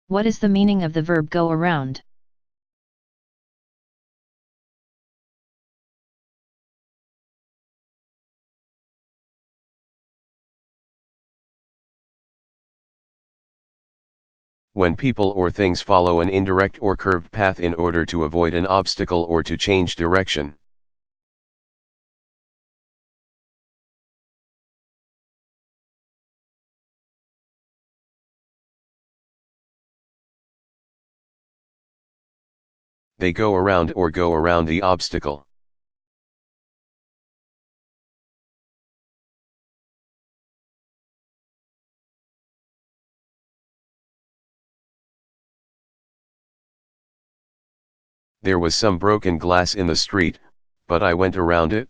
What is the meaning of the verb go around? When people or things follow an indirect or curved path in order to avoid an obstacle or to change direction. They go around or go around the obstacle. There was some broken glass in the street, but I went around it.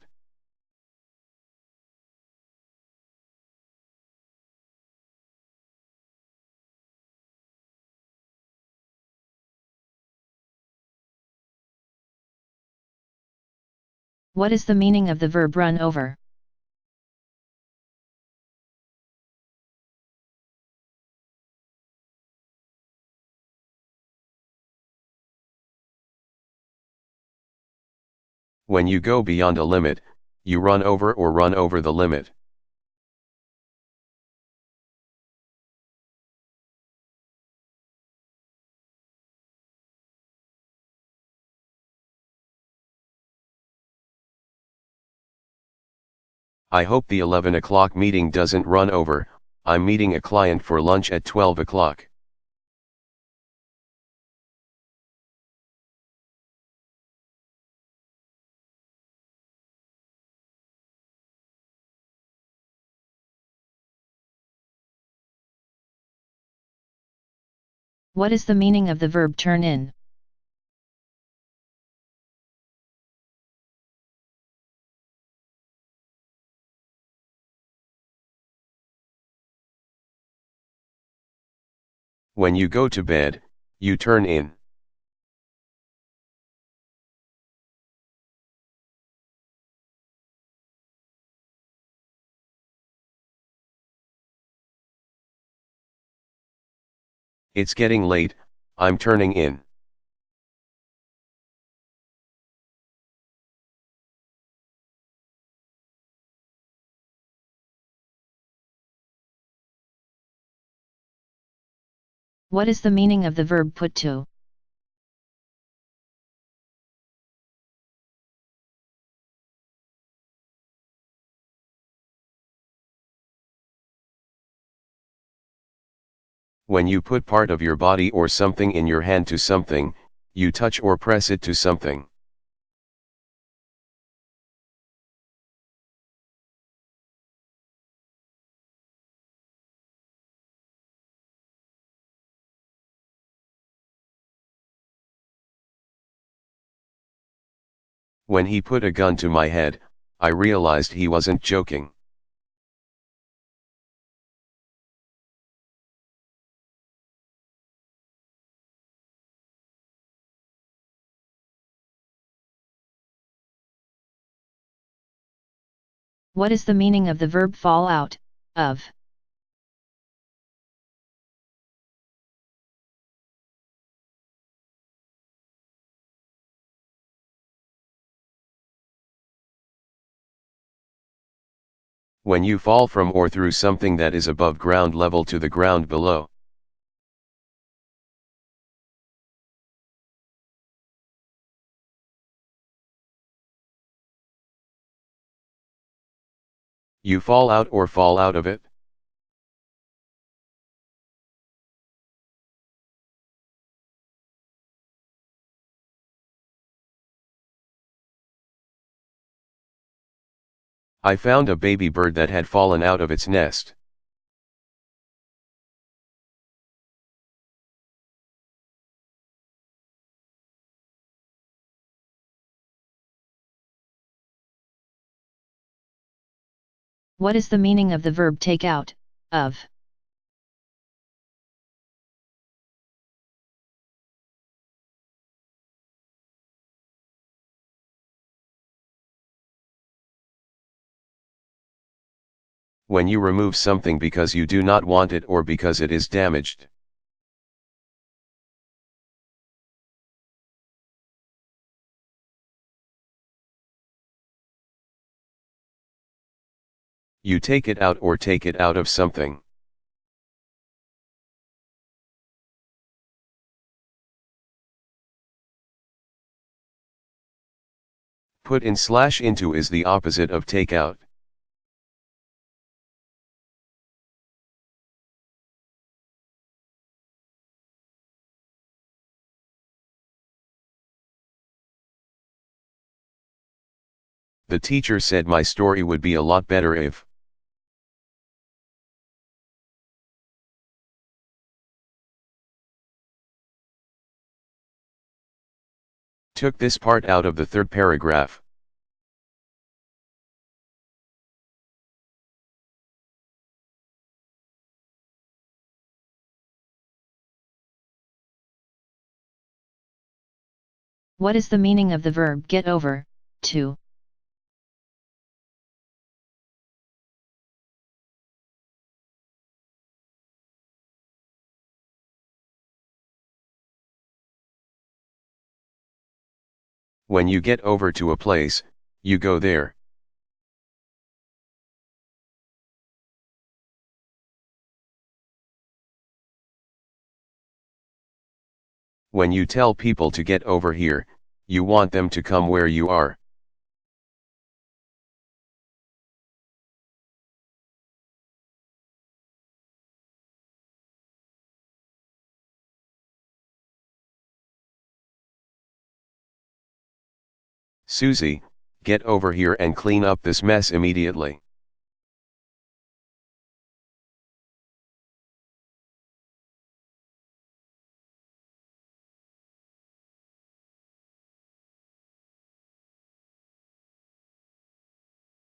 What is the meaning of the verb run over? When you go beyond a limit, you run over or run over the limit. I hope the 11 o'clock meeting doesn't run over. I'm meeting a client for lunch at 12 o'clock. What is the meaning of the verb turn in? When you go to bed, you turn in. It's getting late, I'm turning in. What is the meaning of the verb put to? When you put part of your body or something in your hand to something, you touch or press it to something. When he put a gun to my head, I realized he wasn't joking. What is the meaning of the verb fall out of? When you fall from or through something that is above ground level to the ground below. You fall out or fall out of it. I found a baby bird that had fallen out of its nest. What is the meaning of the verb take out of? When you remove something because you do not want it or because it is damaged. You take it out or take it out of something. Put in / into is the opposite of take out. The teacher said my story would be a lot better if. Took this part out of the third paragraph. What is the meaning of the verb get over, to? When you get over to a place, you go there. When you tell people to get over here, you want them to come where you are. Susie, get over here and clean up this mess immediately.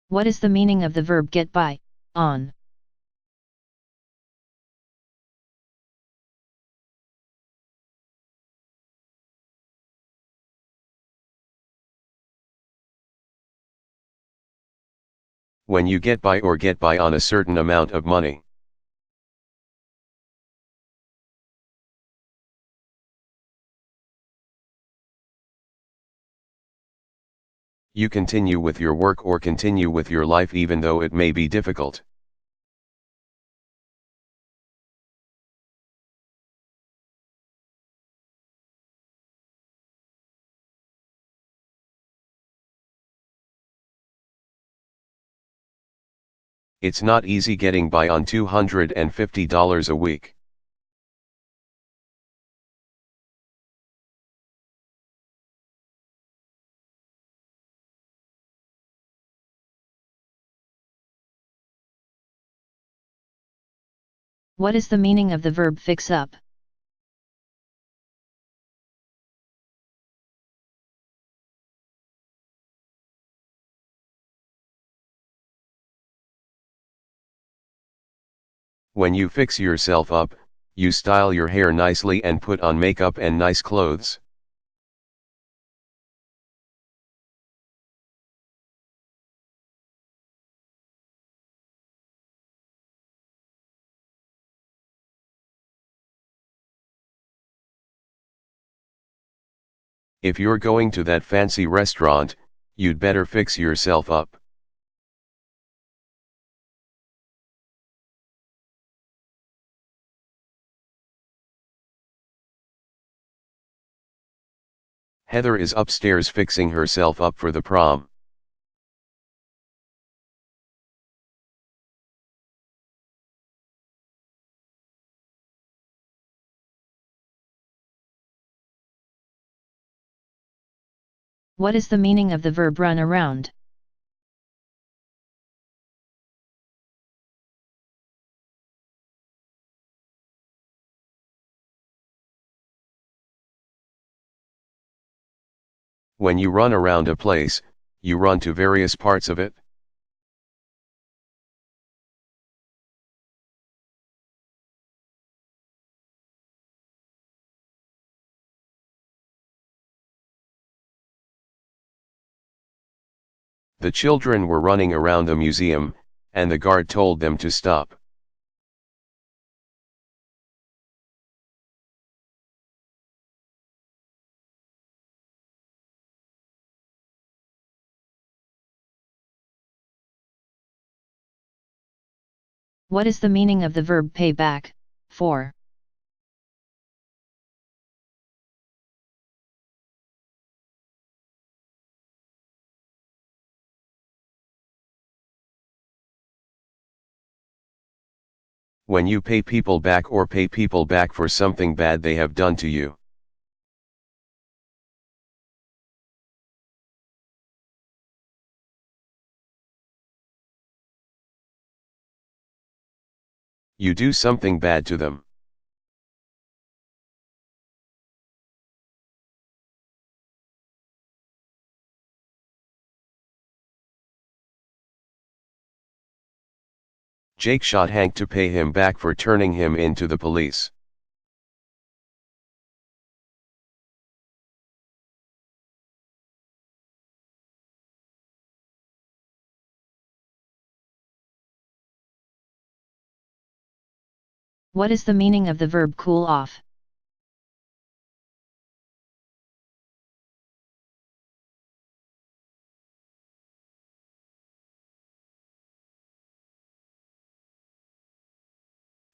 What is the meaning of the verb get by, on? When you get by or get by on a certain amount of money. You continue with your work or continue with your life even though it may be difficult. It's not easy getting by on $250 a week. What is the meaning of the verb fix up? When you fix yourself up, you style your hair nicely and put on makeup and nice clothes. If you're going to that fancy restaurant, you'd better fix yourself up. Heather is upstairs fixing herself up for the prom. What is the meaning of the verb run around? When you run around a place, you run to various parts of it. The children were running around the museum, and the guard told them to stop. What is the meaning of the verb pay back? 4. When you pay people back or pay people back for something bad they have done to you. You do something bad to them. Jake shot Hank to pay him back for turning him in to the police. What is the meaning of the verb cool off?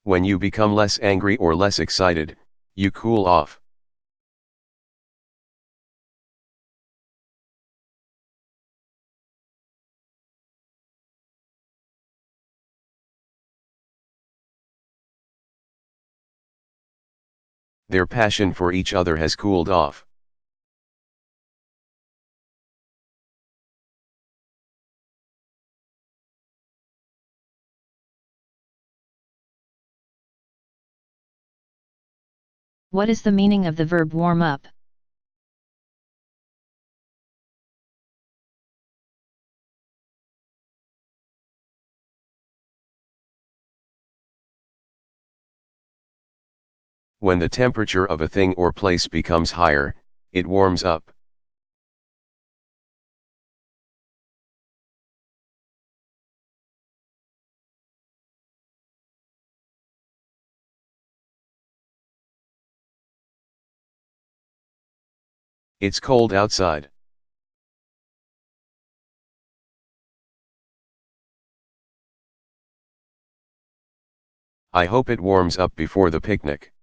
When you become less angry or less excited, you cool off. Their passion for each other has cooled off. What is the meaning of the verb warm up? When the temperature of a thing or place becomes higher, it warms up. It's cold outside. I hope it warms up before the picnic.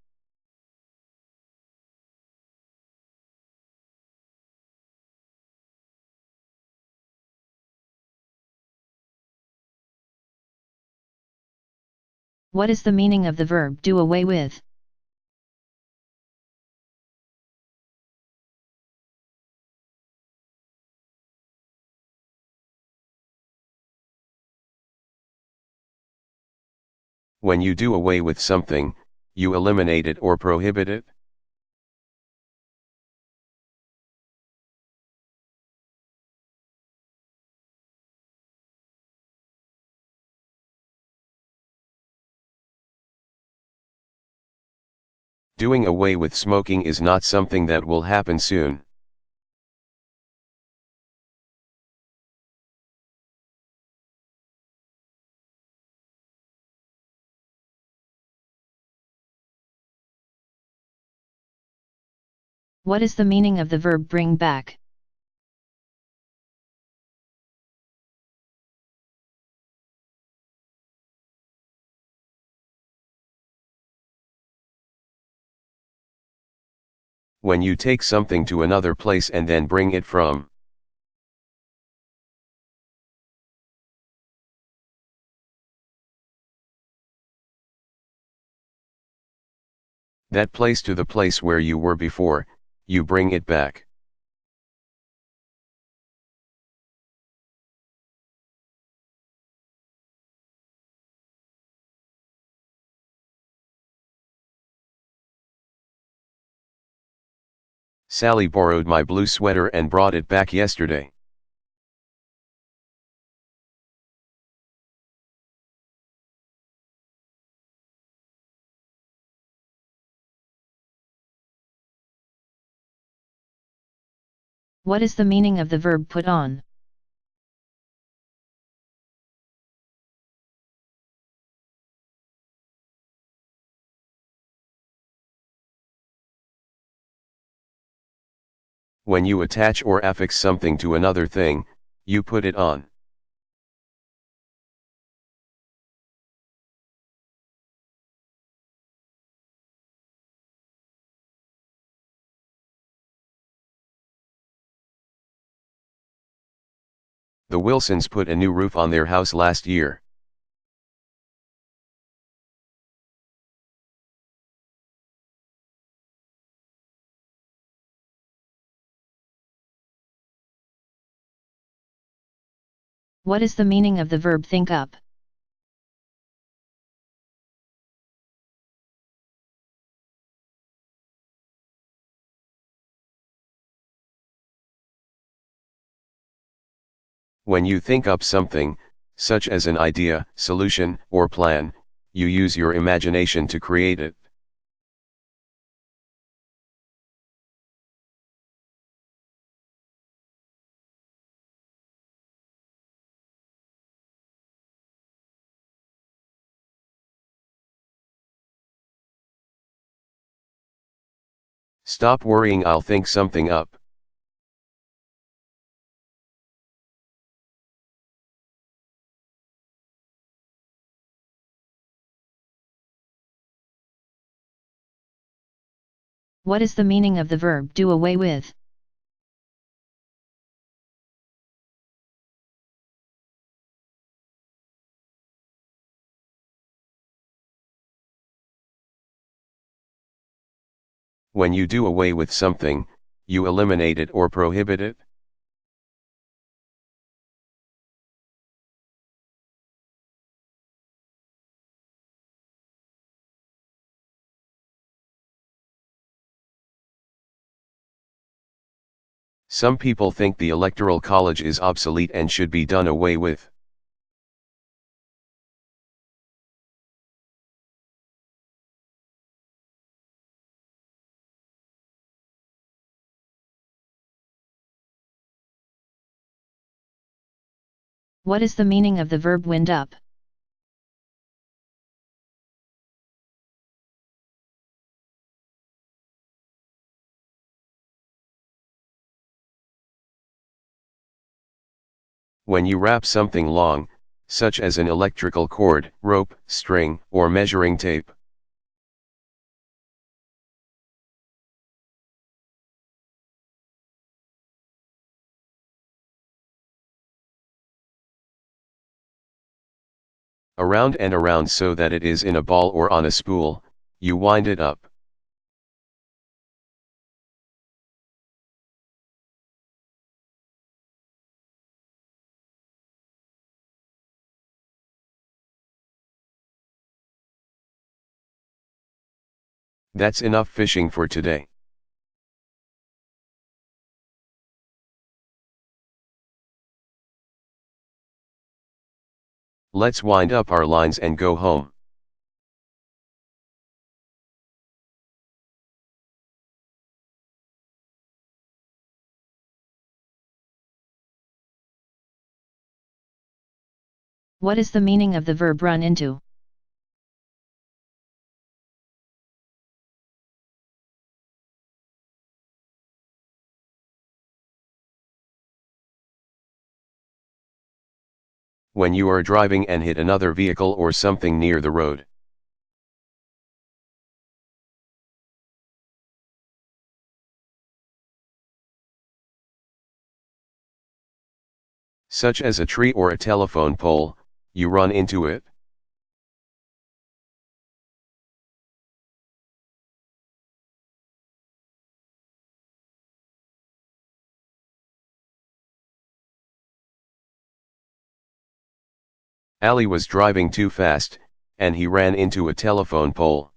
What is the meaning of the verb do away with? When you do away with something, you eliminate it or prohibit it. Doing away with smoking is not something that will happen soon. What is the meaning of the verb bring back? When you take something to another place and then bring it from that place to the place where you were before, you bring it back. Sally borrowed my blue sweater and brought it back yesterday. What is the meaning of the verb put on? When you attach or affix something to another thing, you put it on. The Wilsons put a new roof on their house last year. What is the meaning of the verb think up? When you think up something, such as an idea, solution, or plan, you use your imagination to create it. Stop worrying, I'll think something up. What is the meaning of the verb do away with? When you do away with something, you eliminate it or prohibit it. Some people think the Electoral College is obsolete and should be done away with. What is the meaning of the verb wind up? When you wrap something long, such as an electrical cord, rope, string, or measuring tape. Around and around so that it is in a ball or on a spool, you wind it up. That's enough fishing for today. Let's wind up our lines and go home. What is the meaning of the verb run into? When you are driving and hit another vehicle or something near the road. Such as a tree or a telephone pole, you run into it. Ali was driving too fast, and he ran into a telephone pole.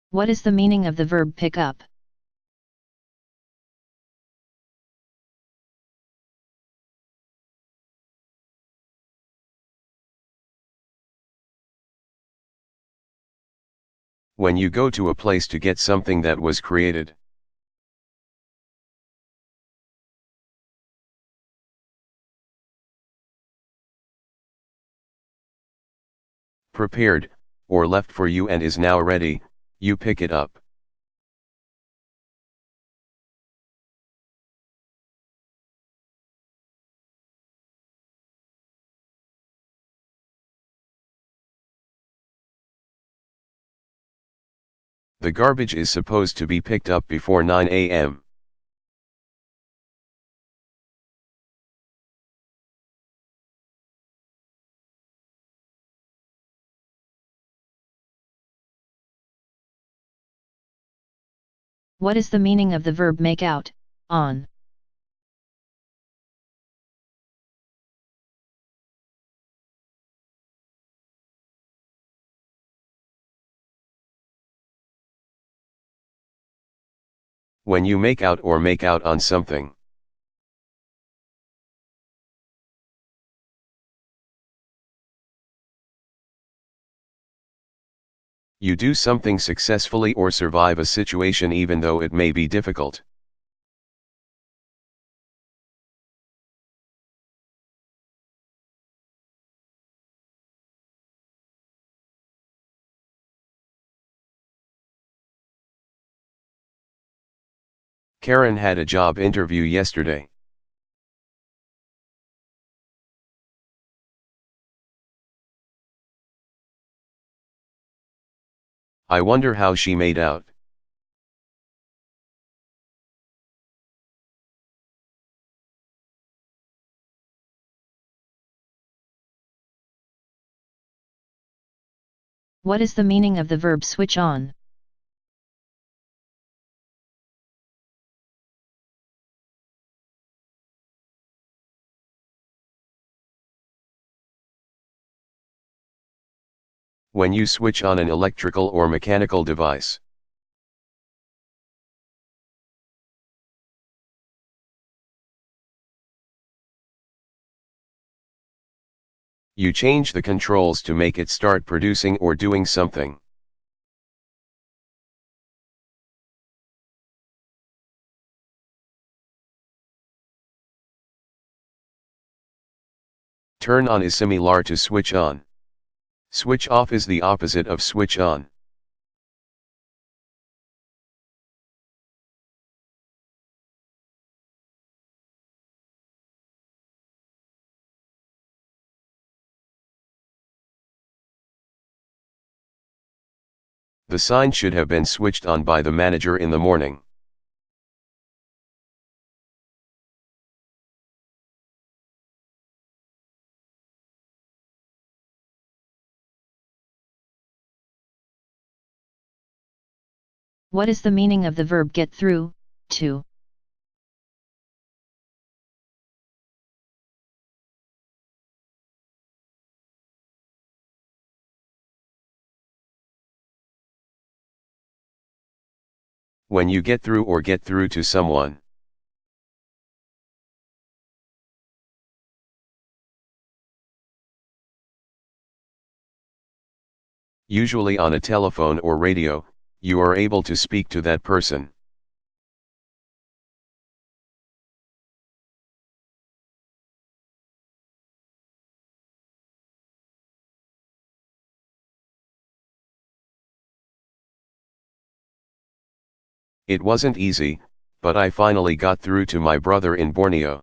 What is the meaning of the verb pick up? When you go to a place to get something that was created. Prepared, or left for you and is now ready, you pick it up. The garbage is supposed to be picked up before 9 a.m. What is the meaning of the verb make out, on? When you make out or make out on something. You do something successfully or survive a situation even though it may be difficult. Karen had a job interview yesterday. I wonder how she made out. What is the meaning of the verb switch on? When you switch on an electrical or mechanical device. You change the controls to make it start producing or doing something. Turn on is similar to switch on. Switch off is the opposite of switch on. The sign should have been switched on by the manager in the morning. What is the meaning of the verb get through, to? When you get through or get through to someone. Usually on a telephone or radio, you are able to speak to that person. It wasn't easy, but I finally got through to my brother in Borneo.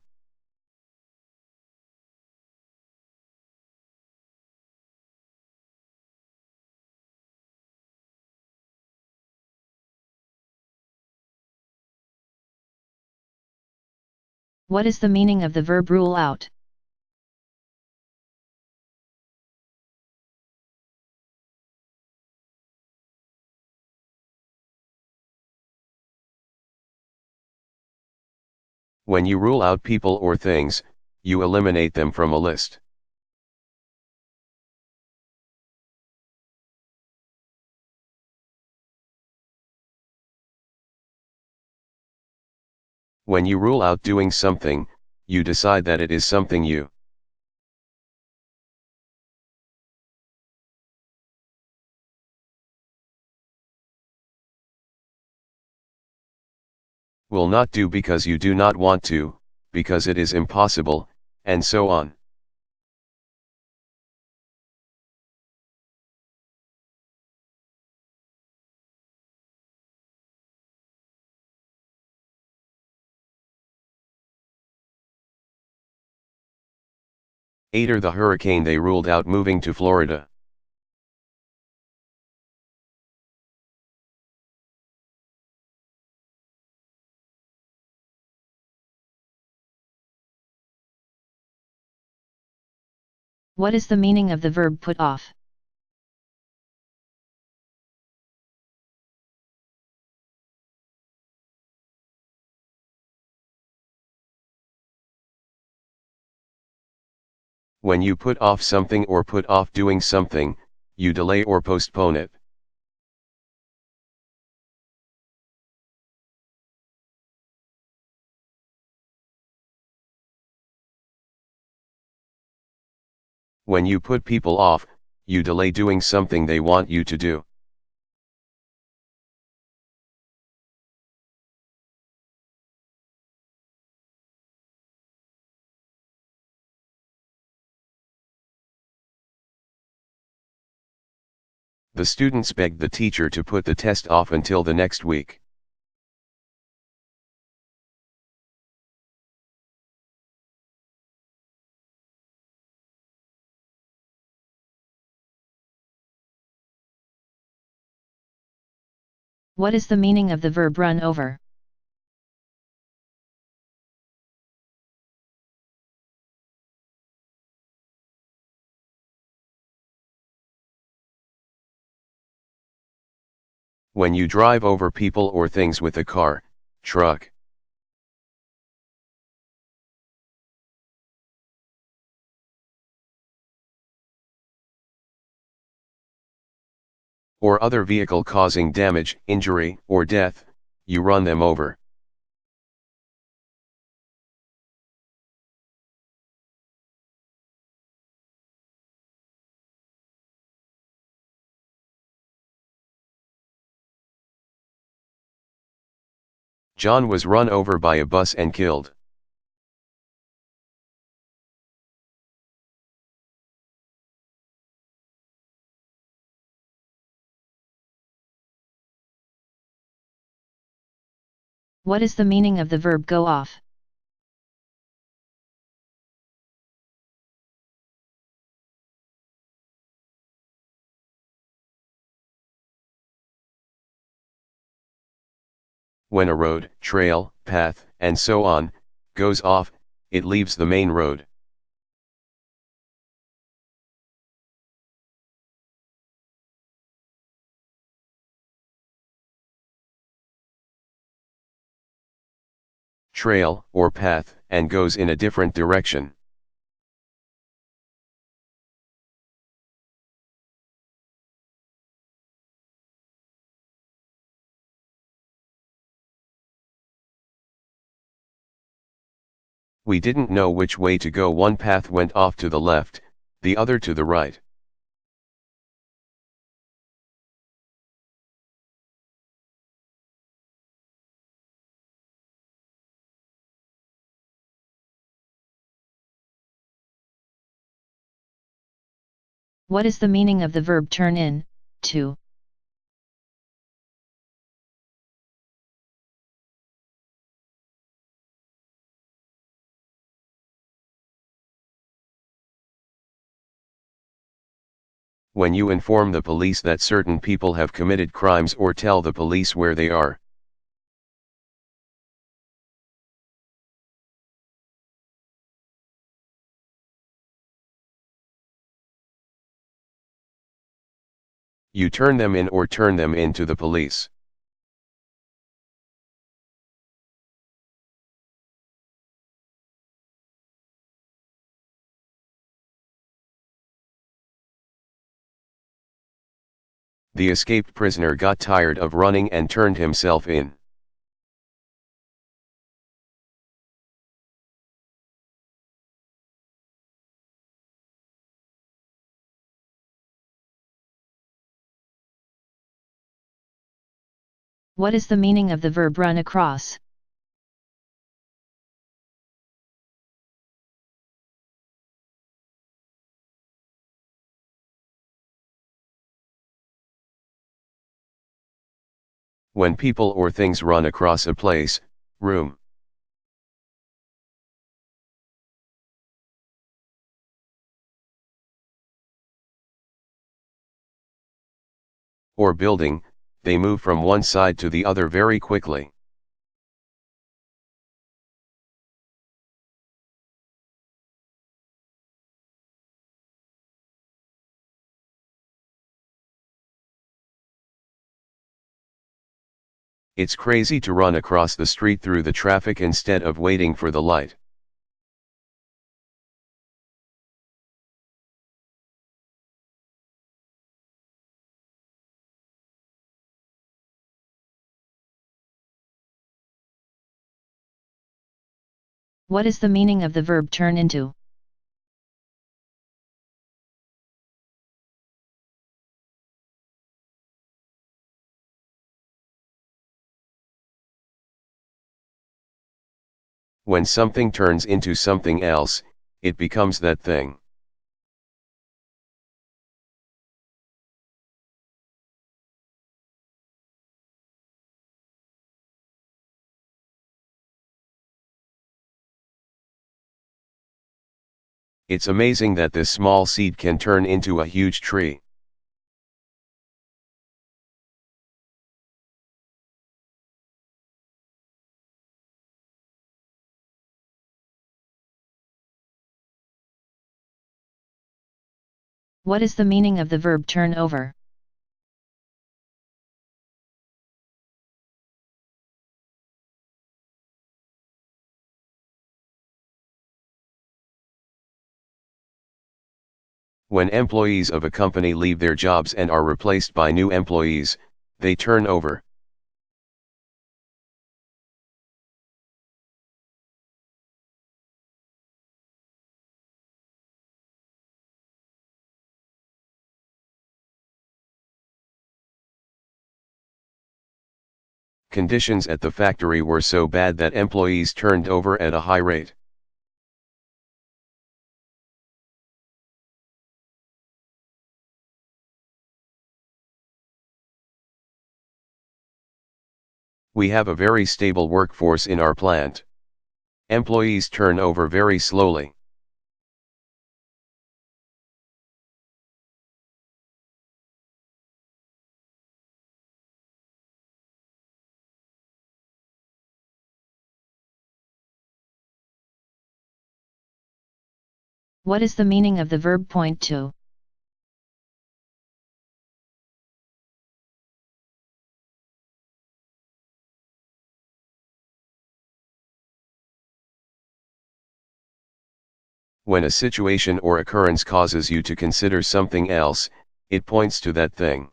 What is the meaning of the verb rule out? When you rule out people or things, you eliminate them from a list. When you rule out doing something, you decide that it is something you will not do because you do not want to, because it is impossible, and so on. After the hurricane they ruled out moving to Florida. What is the meaning of the verb put off? When you put off something or put off doing something, you delay or postpone it. When you put people off, you delay doing something they want you to do. The students begged the teacher to put the test off until the next week. What is the meaning of the verb run over? When you drive over people or things with a car, truck, or other vehicle causing damage, injury, or death, you run them over. John was run over by a bus and killed. What is the meaning of the verb go off? When a road, trail, path, and so on, goes off, it leaves the main road. Trail, or path, and goes in a different direction. We didn't know which way to go. One path went off to the left, the other to the right. What is the meaning of the verb turn in, to? When you inform the police that certain people have committed crimes or tell the police where they are. You turn them in or turn them in to the police. The escaped prisoner got tired of running and turned himself in. What is the meaning of the verb run across? When people or things run across a place, room, or building, they move from one side to the other very quickly. It's crazy to run across the street through the traffic instead of waiting for the light. What is the meaning of the verb turn into? When something turns into something else, it becomes that thing. It's amazing that this small seed can turn into a huge tree. What is the meaning of the verb turn over? When employees of a company leave their jobs and are replaced by new employees, they turn over. Conditions at the factory were so bad that employees turned over at a high rate. We have a very stable workforce in our plant. Employees turn over very slowly. What is the meaning of the verb point to? When a situation or occurrence causes you to consider something else, it points to that thing.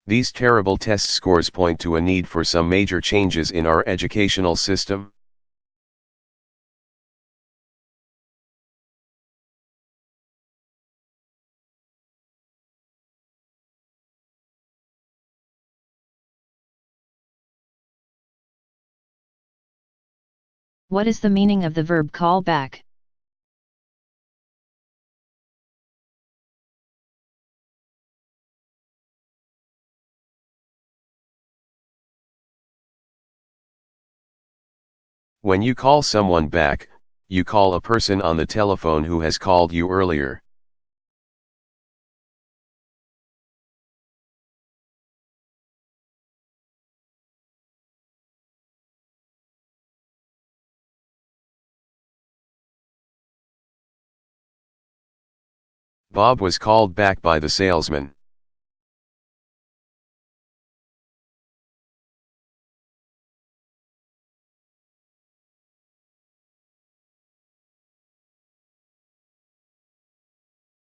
These terrible test scores point to a need for some major changes in our educational system. What is the meaning of the verb call back? When you call someone back, you call a person on the telephone who has called you earlier. Bob was called back by the salesman.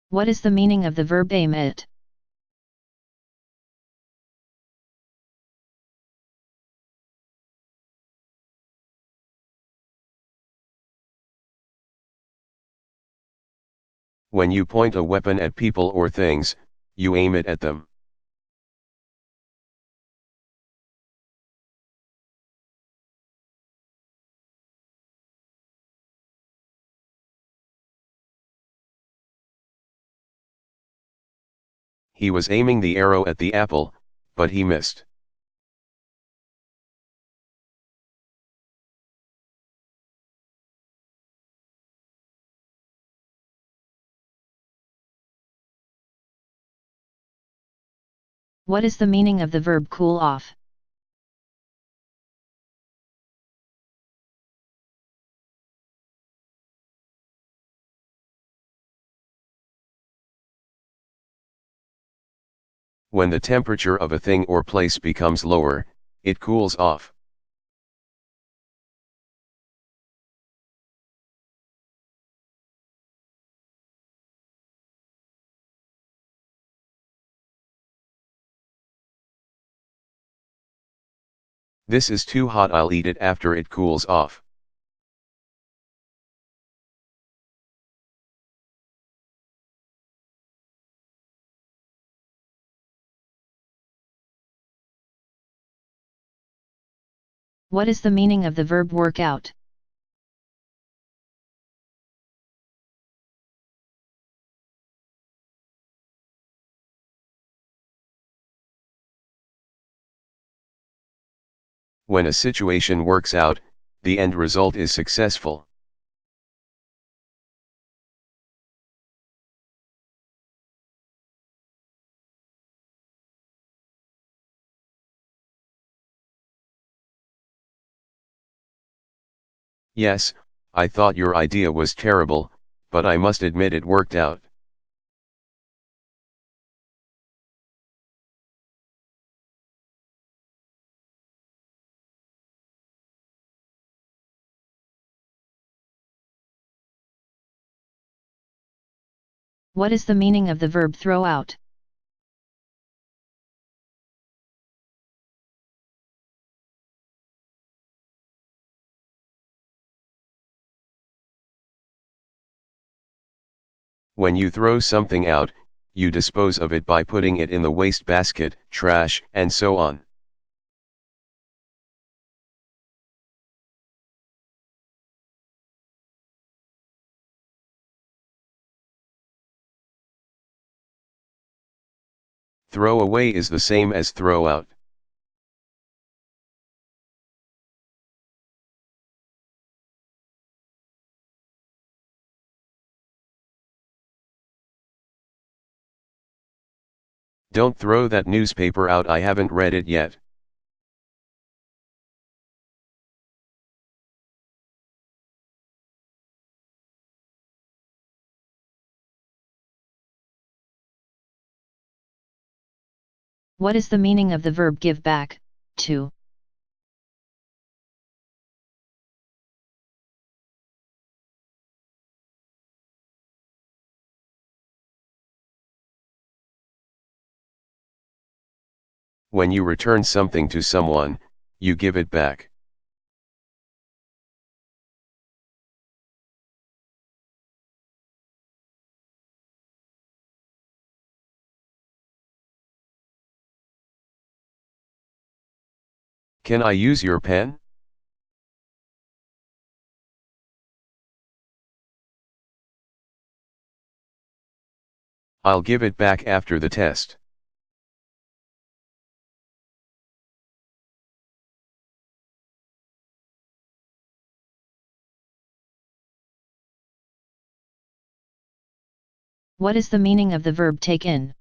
What is the meaning of the verb aim at? When you point a weapon at people or things, you aim it at them. He was aiming the arrow at the apple, but he missed. What is the meaning of the verb cool off? When the temperature of a thing or place becomes lower, it cools off. This is too hot, I'll eat it after it cools off. What is the meaning of the verb work out? When a situation works out, the end result is successful. Yes, I thought your idea was terrible, but I must admit it worked out. What is the meaning of the verb throw out? When you throw something out, you dispose of it by putting it in the waste basket, trash, and so on. Throw away is the same as throw out. Don't throw that newspaper out, I haven't read it yet. What is the meaning of the verb give back, to? When you return something to someone, you give it back. Can I use your pen? I'll give it back after the test. What is the meaning of the verb take in?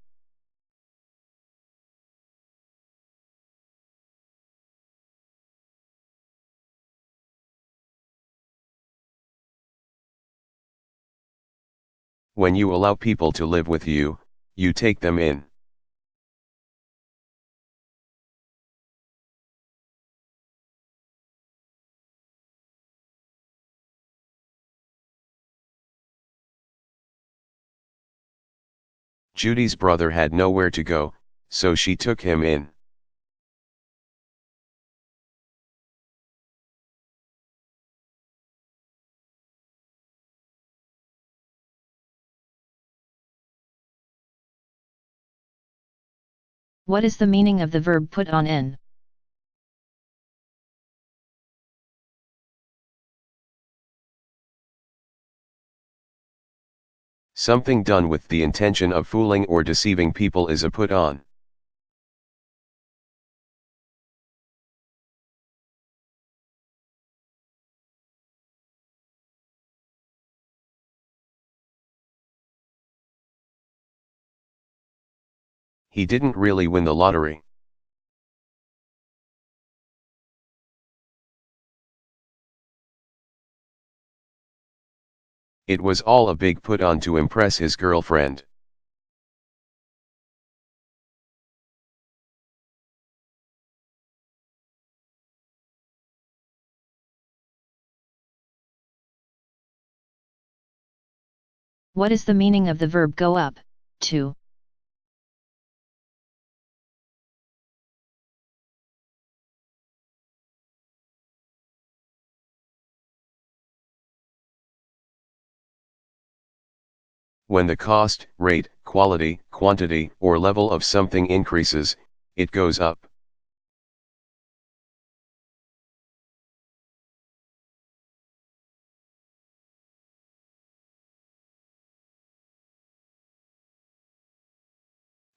When you allow people to live with you, you take them in. Judy's brother had nowhere to go, so she took him in. What is the meaning of the verb put on in? Something done with the intention of fooling or deceiving people is a put on. He didn't really win the lottery. It was all a big put on to impress his girlfriend. What is the meaning of the verb go up, to? When the cost, rate, quality, quantity, or level of something increases, it goes up.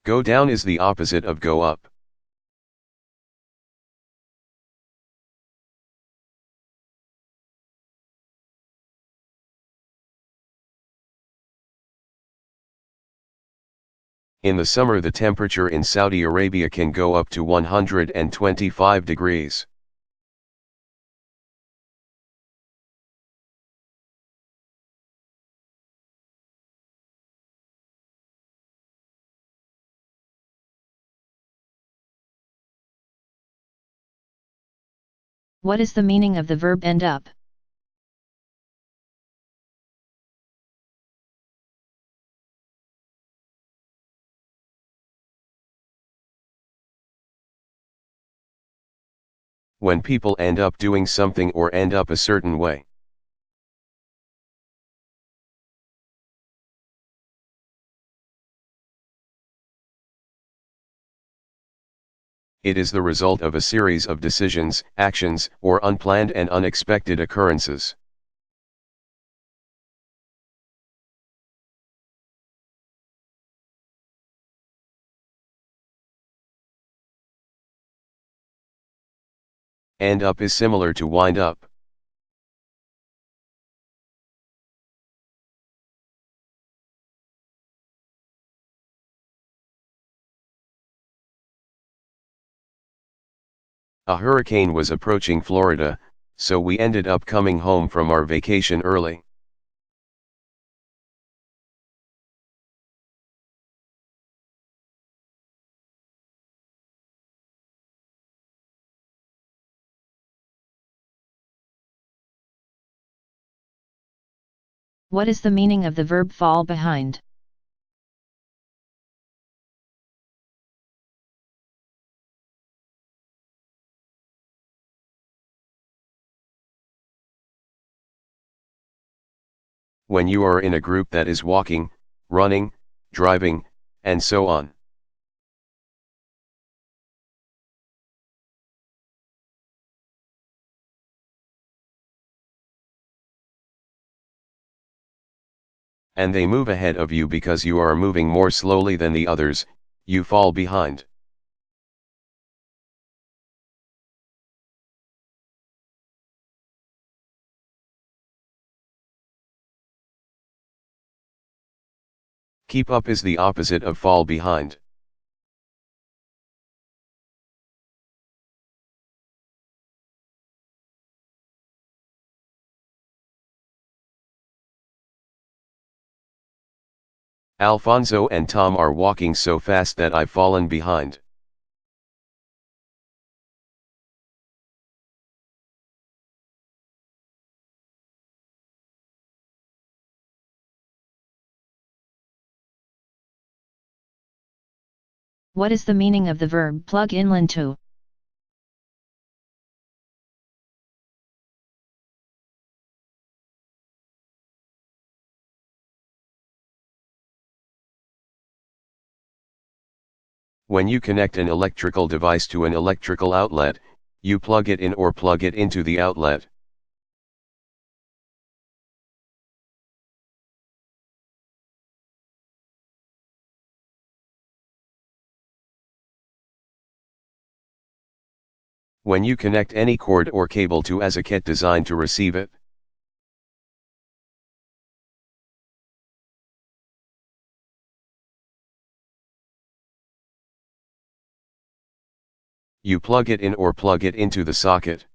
Go down is the opposite of go up. In the summer the temperature in Saudi Arabia can go up to 125 degrees. What is the meaning of the verb end up? When people end up doing something or end up a certain way. It is the result of a series of decisions, actions, or unplanned and unexpected occurrences. End up is similar to wind up. A hurricane was approaching Florida, so we ended up coming home from our vacation early. What is the meaning of the verb fall behind? When you are in a group that is walking, running, driving, and so on. And they move ahead of you because you are moving more slowly than the others, you fall behind. Keep up is the opposite of fall behind. Alfonso and Tom are walking so fast that I've fallen behind. What is the meaning of the verb plug inland to? When you connect an electrical device to an electrical outlet, you plug it in or plug it into the outlet. When you connect any cord or cable to a socket designed to receive it. You plug it in or plug it into the socket.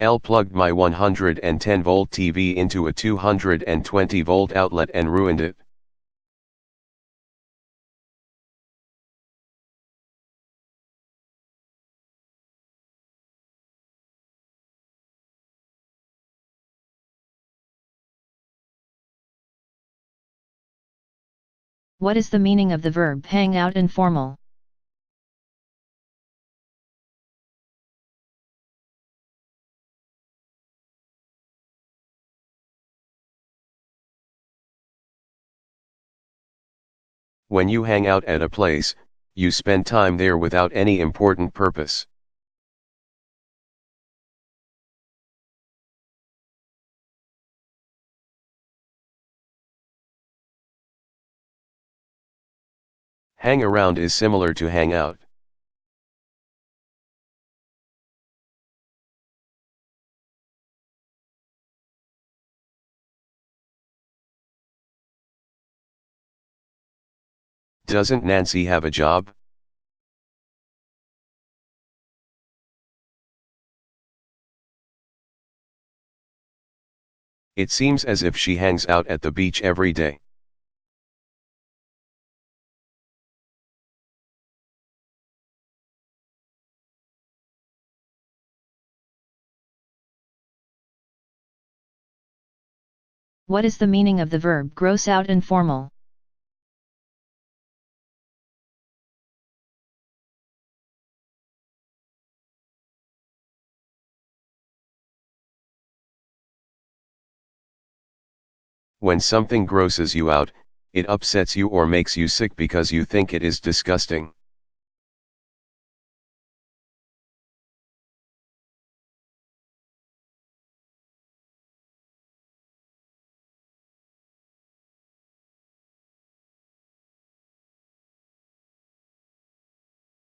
L plugged my 110 volt TV into a 220 volt outlet and ruined it. What is the meaning of the verb hang out informal? When you hang out at a place, you spend time there without any important purpose. Hang around is similar to hang out. Doesn't Nancy have a job? It seems as if she hangs out at the beach every day. What is the meaning of the verb gross out informal? When something grosses you out, it upsets you or makes you sick because you think it is disgusting.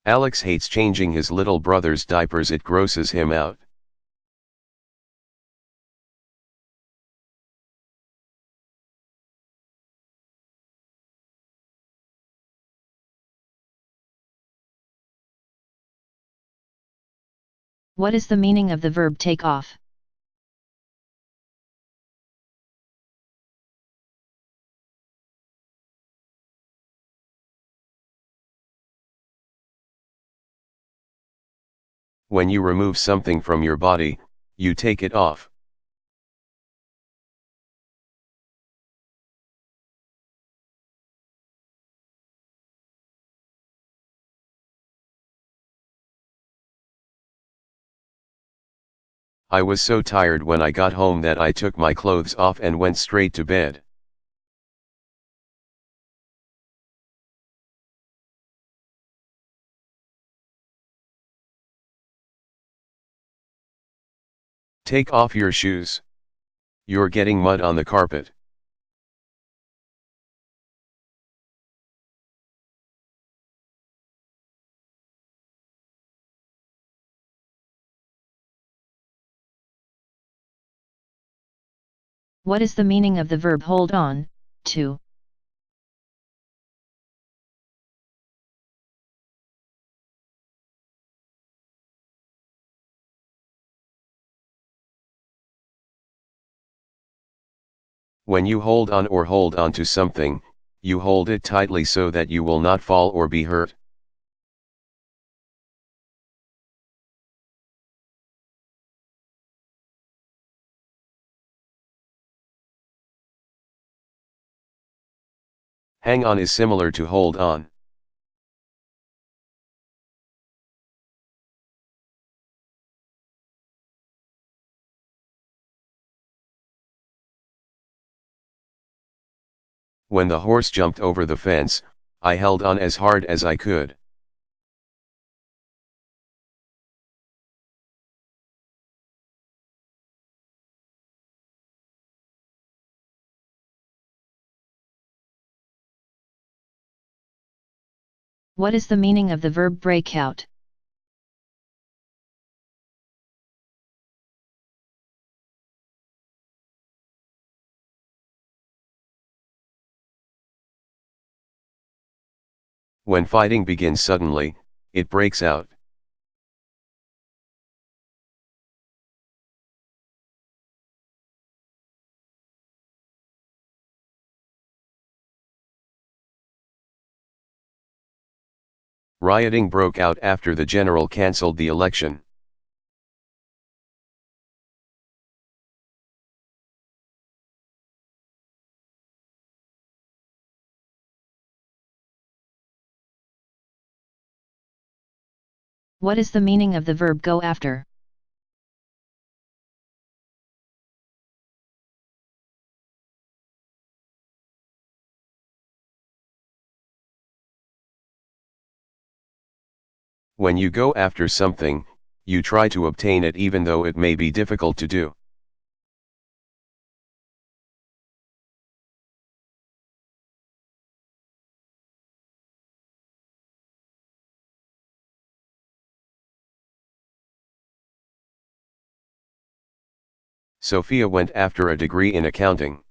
Alex hates changing his little brother's diapers, it grosses him out. What is the meaning of the verb take off? When you remove something from your body, you take it off. I was so tired when I got home that I took my clothes off and went straight to bed. Take off your shoes. You're getting mud on the carpet. What is the meaning of the verb hold on, to? When you hold on or hold on to something, you hold it tightly so that you will not fall or be hurt. Hang on is similar to hold on. When the horse jumped over the fence, I held on as hard as I could. What is the meaning of the verb break out? When fighting begins suddenly, it breaks out. Rioting broke out after the general cancelled the election. What is the meaning of the verb go after? When you go after something, you try to obtain it even though it may be difficult to do. Sophia went after a degree in accounting.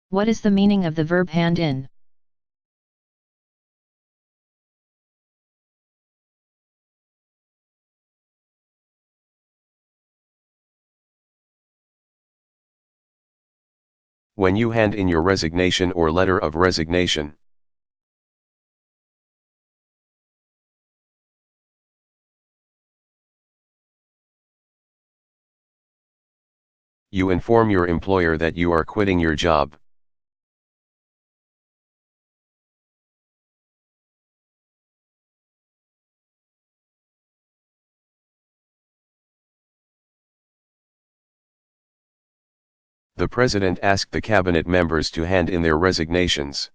What is the meaning of the verb hand in? When you hand in your resignation or letter of resignation. You inform your employer that you are quitting your job. The president asked the cabinet members to hand in their resignations.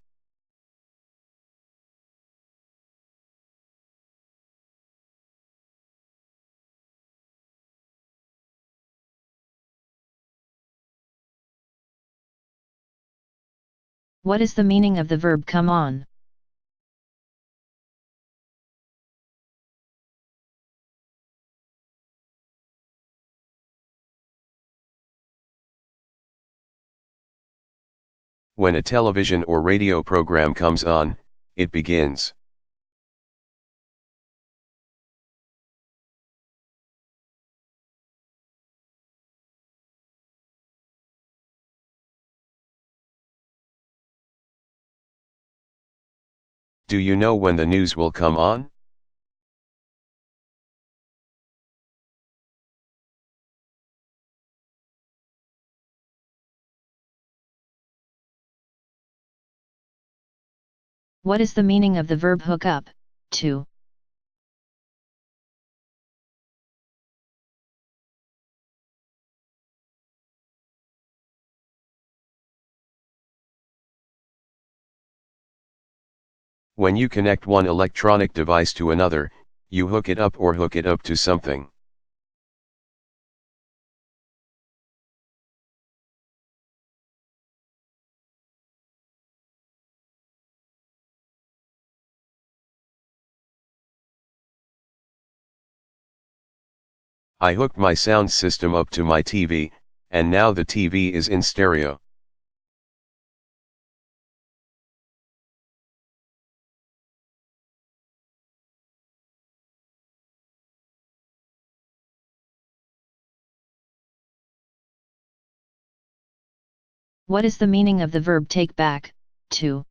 What is the meaning of the verb come on? When a television or radio program comes on, it begins. Do you know when the news will come on? What is the meaning of the verb hook up, to? When you connect one electronic device to another, you hook it up or hook it up to something. I hooked my sound system up to my TV, and now the TV is in stereo. What is the meaning of the verb take back, to?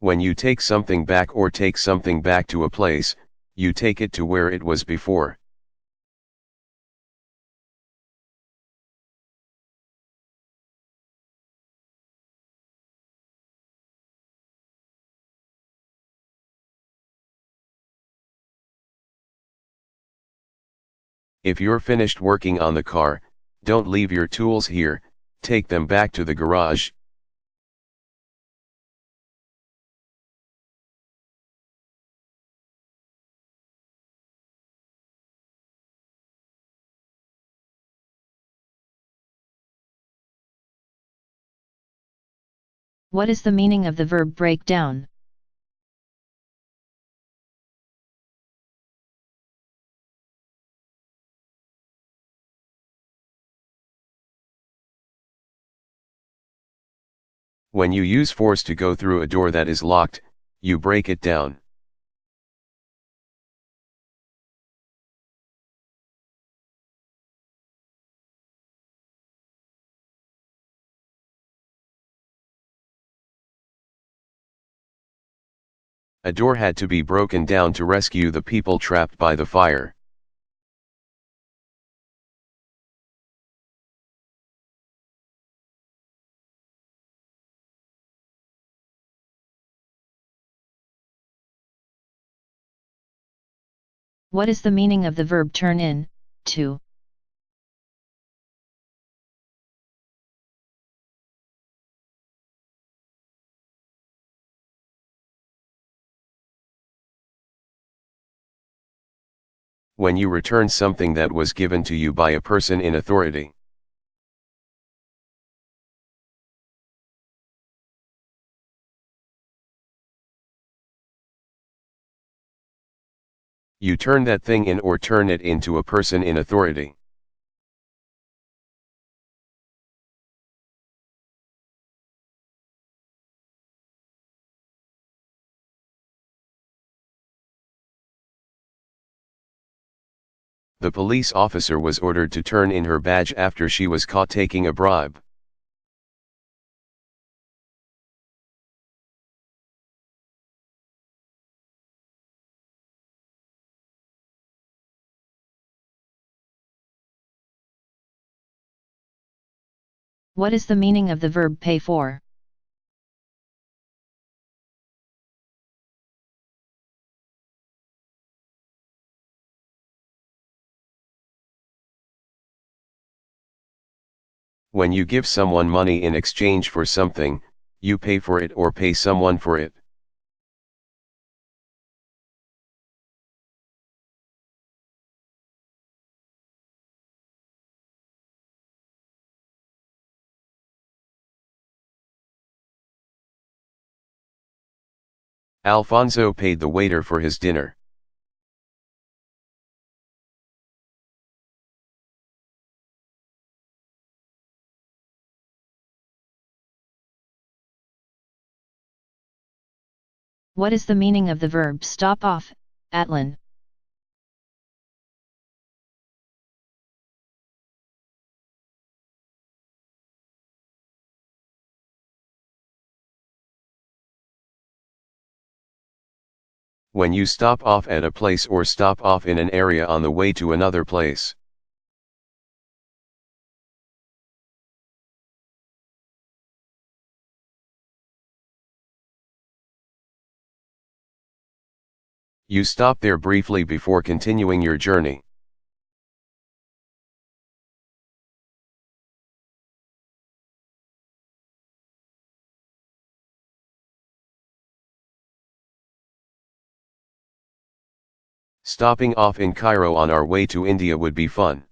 When you take something back or take something back to a place, you take it to where it was before. If you're finished working on the car, don't leave your tools here, take them back to the garage. What is the meaning of the verb break down? When you use force to go through a door that is locked, you break it down. A door had to be broken down to rescue the people trapped by the fire. What is the meaning of the verb turn in, to? When you return something that was given to you by a person in authority. You turn that thing in or turn it into a person in authority. The police officer was ordered to turn in her badge after she was caught taking a bribe. What is the meaning of the verb pay for? When you give someone money in exchange for something, you pay for it or pay someone for it. Alfonso paid the waiter for his dinner. What is the meaning of the verb stop off, Atlan? When you stop off at a place or stop off in an area on the way to another place. You stop there briefly before continuing your journey. Stopping off in Cairo on our way to India would be fun.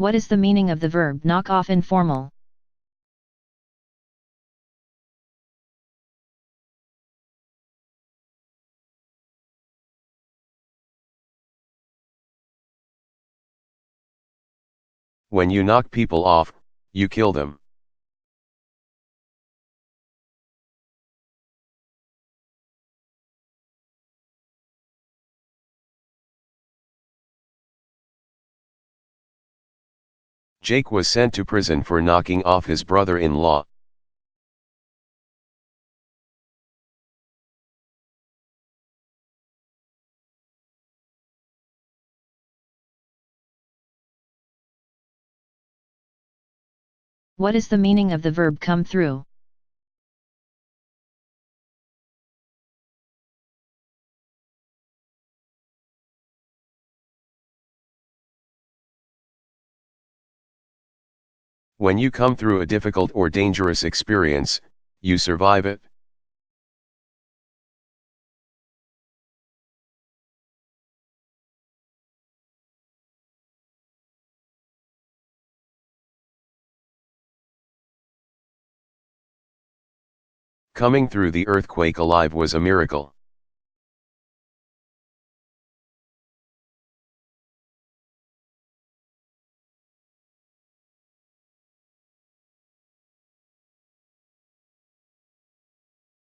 What is the meaning of the verb knock off informal? When you knock people off, you kill them. Jake was sent to prison for knocking off his brother-in-law. What is the meaning of the verb come through? When you come through a difficult or dangerous experience, you survive it. Coming through the earthquake alive was a miracle.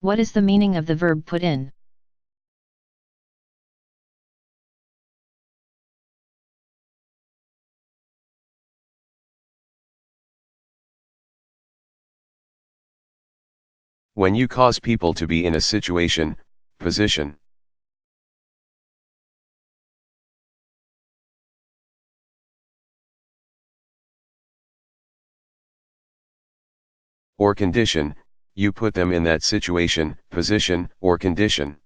What is the meaning of the verb put in? When you cause people to be in a situation, position, or condition, you put them in that situation, position, or condition.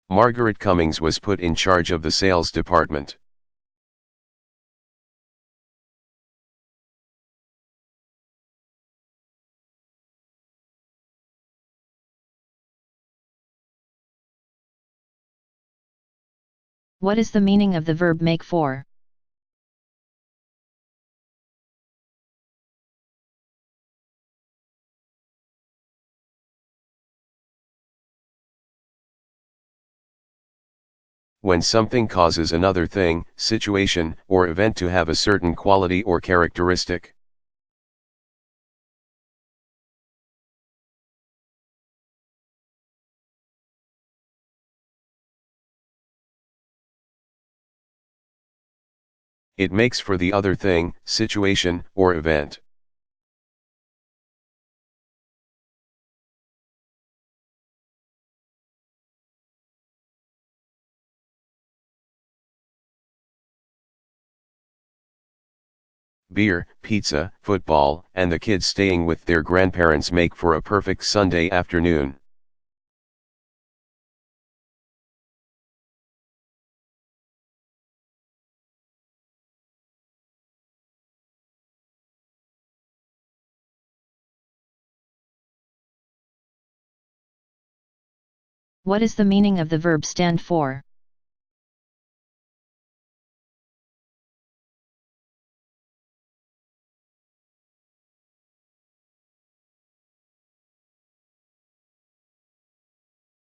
Margaret Cummings was put in charge of the sales department. What is the meaning of the verb make for? When something causes another thing, situation, or event to have a certain quality or characteristic. It makes for the other thing, situation, or event. Beer, pizza, football, and the kids staying with their grandparents make for a perfect Sunday afternoon. What is the meaning of the verb stand for?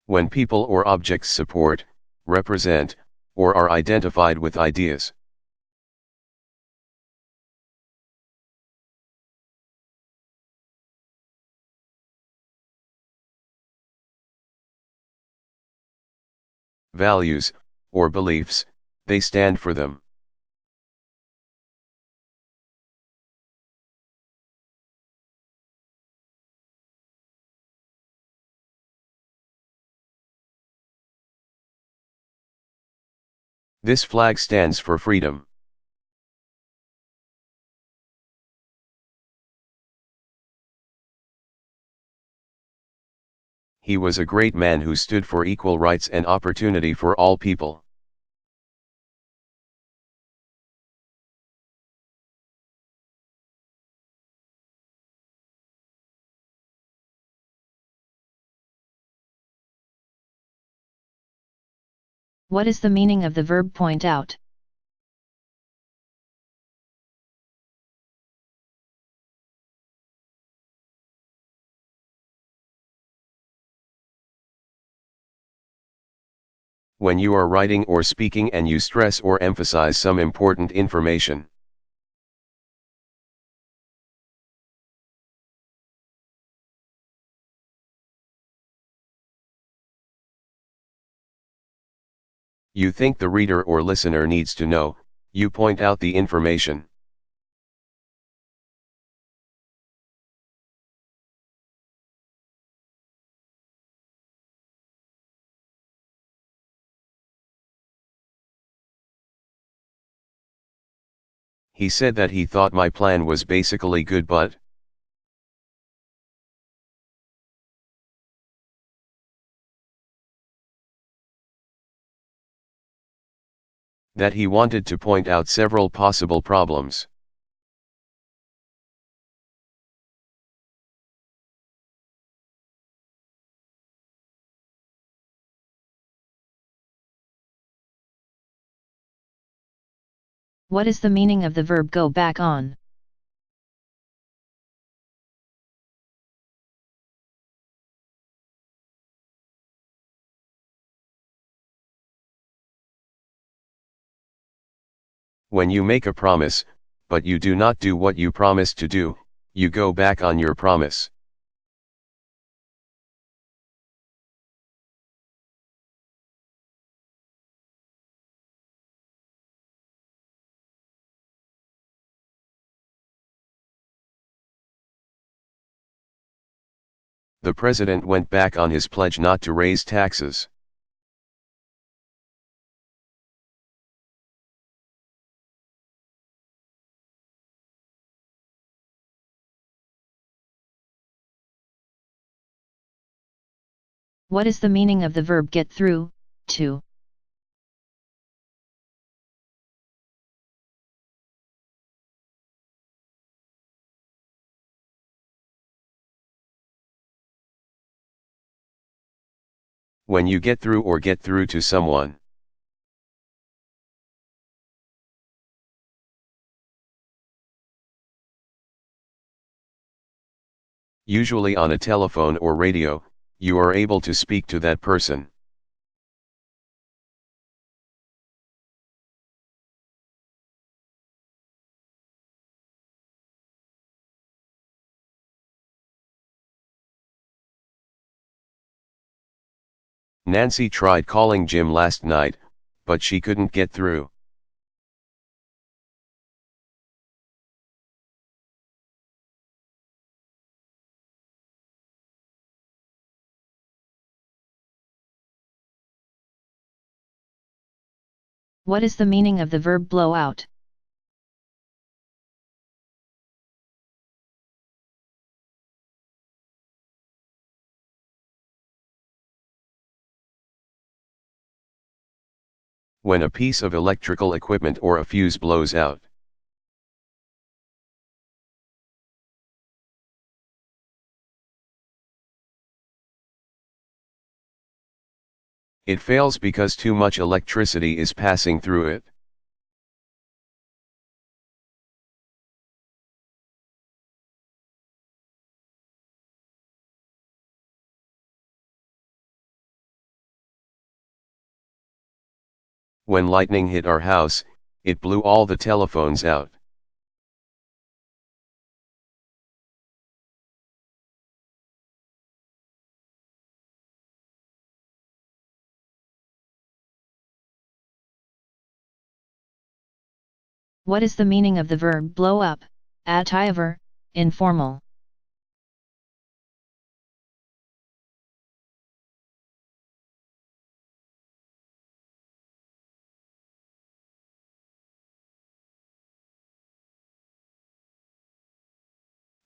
When people or objects support, represent, or are identified with ideas. Values, or beliefs, they stand for them. This flag stands for freedom. He was a great man who stood for equal rights and opportunity for all people. What is the meaning of the verb point out? When you are writing or speaking and you stress or emphasize some important information. You think the reader or listener needs to know, you point out the information. He said that he thought my plan was basically good, but that he wanted to point out several possible problems. What is the meaning of the verb go back on? When you make a promise, but you do not do what you promised to do, you go back on your promise. The president went back on his pledge not to raise taxes. What is the meaning of the verb get through, to? When you get through or get through to someone. Usually on a telephone or radio, you are able to speak to that person. Nancy tried calling Jim last night, but she couldn't get through. What is the meaning of the verb blow out? When a piece of electrical equipment or a fuse blows out. It fails because too much electricity is passing through it. When lightning hit our house, it blew all the telephones out. What is the meaning of the verb blow up, adjective, informal?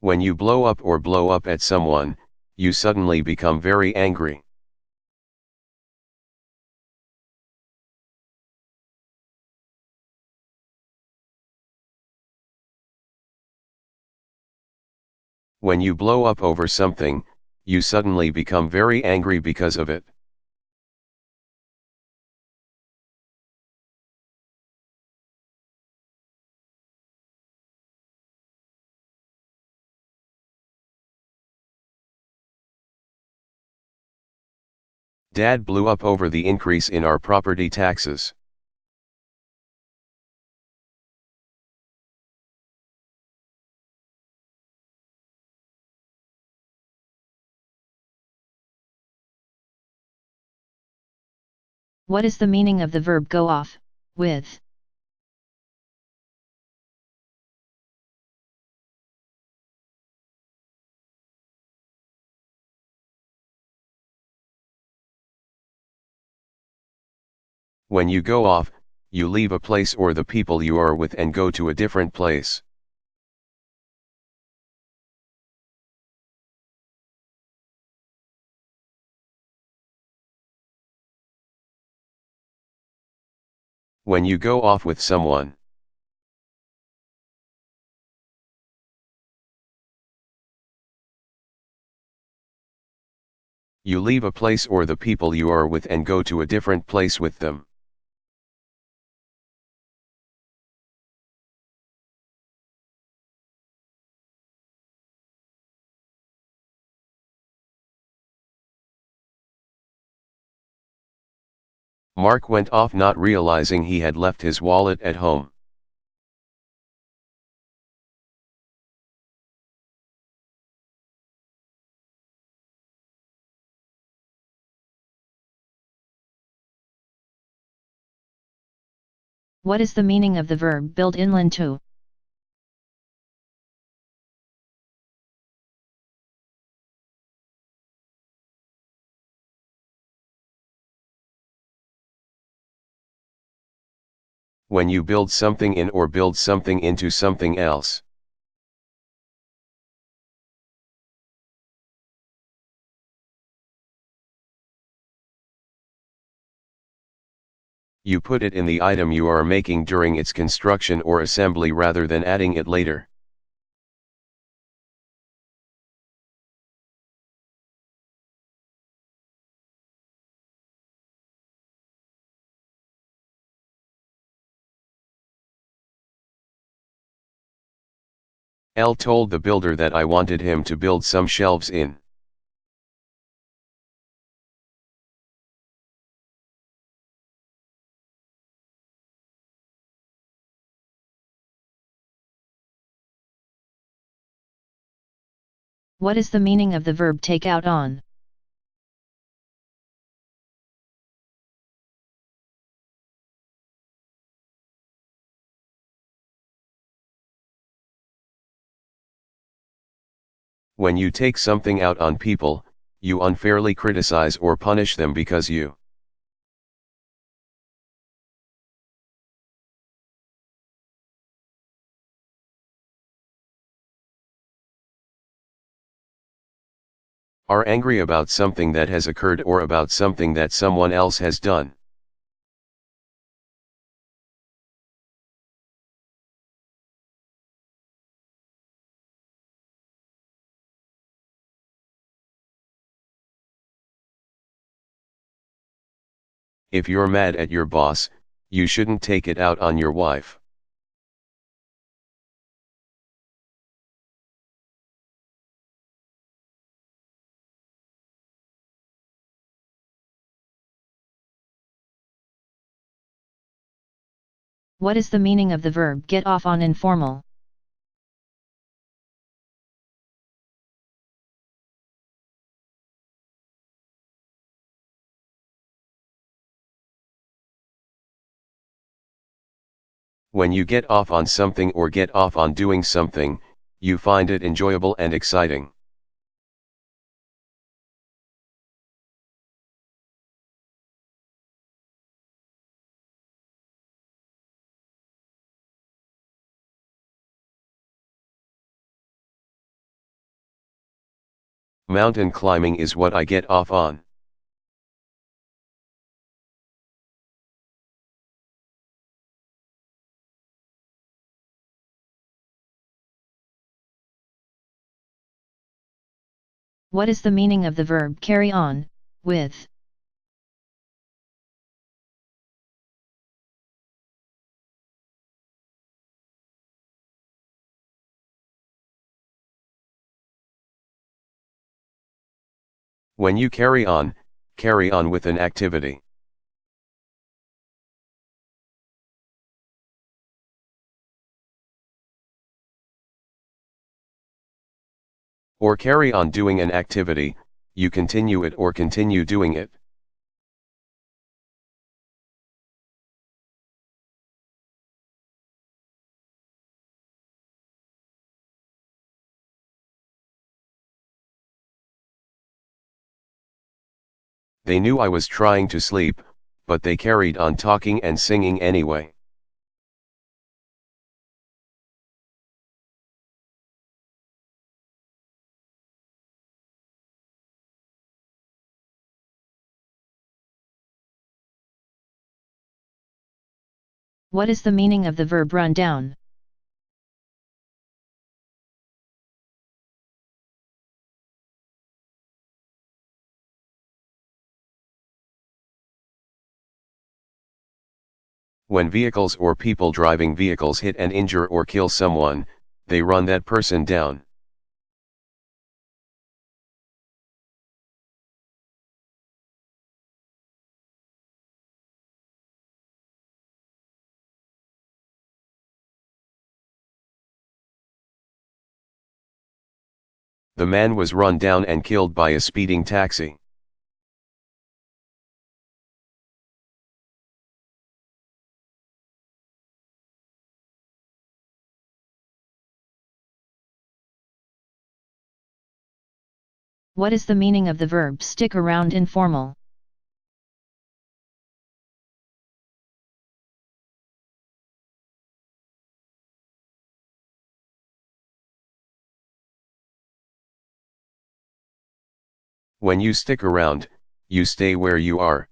When you blow up or blow up at someone, you suddenly become very angry. When you blow up over something, you suddenly become very angry because of it. Dad blew up over the increase in our property taxes. What is the meaning of the verb go off, with? When you go off, you leave a place or the people you are with and go to a different place. When you go off with someone. You leave a place or the people you are with and go to a different place with them. Mark went off not realizing he had left his wallet at home. What is the meaning of the verb build inland to? When you build something in or build something into something else. You put it in the item you are making during its construction or assembly rather than adding it later. L told the builder that I wanted him to build some shelves in. What is the meaning of the verb take out on? When you take something out on people, you unfairly criticize or punish them because you are angry about something that has occurred or about something that someone else has done. If you're mad at your boss, you shouldn't take it out on your wife. What is the meaning of the verb get off on informal? When you get off on something or get off on doing something, you find it enjoyable and exciting. Mountain climbing is what I get off on. What is the meaning of the verb carry on, with? When you carry on with an activity. Or carry on doing an activity, you continue it or continue doing it. They knew I was trying to sleep, but they carried on talking and singing anyway. What is the meaning of the verb run down? When vehicles or people driving vehicles hit and injure or kill someone, they run that person down. The man was run down and killed by a speeding taxi. What is the meaning of the verb stick around informal? When you stick around, you stay where you are.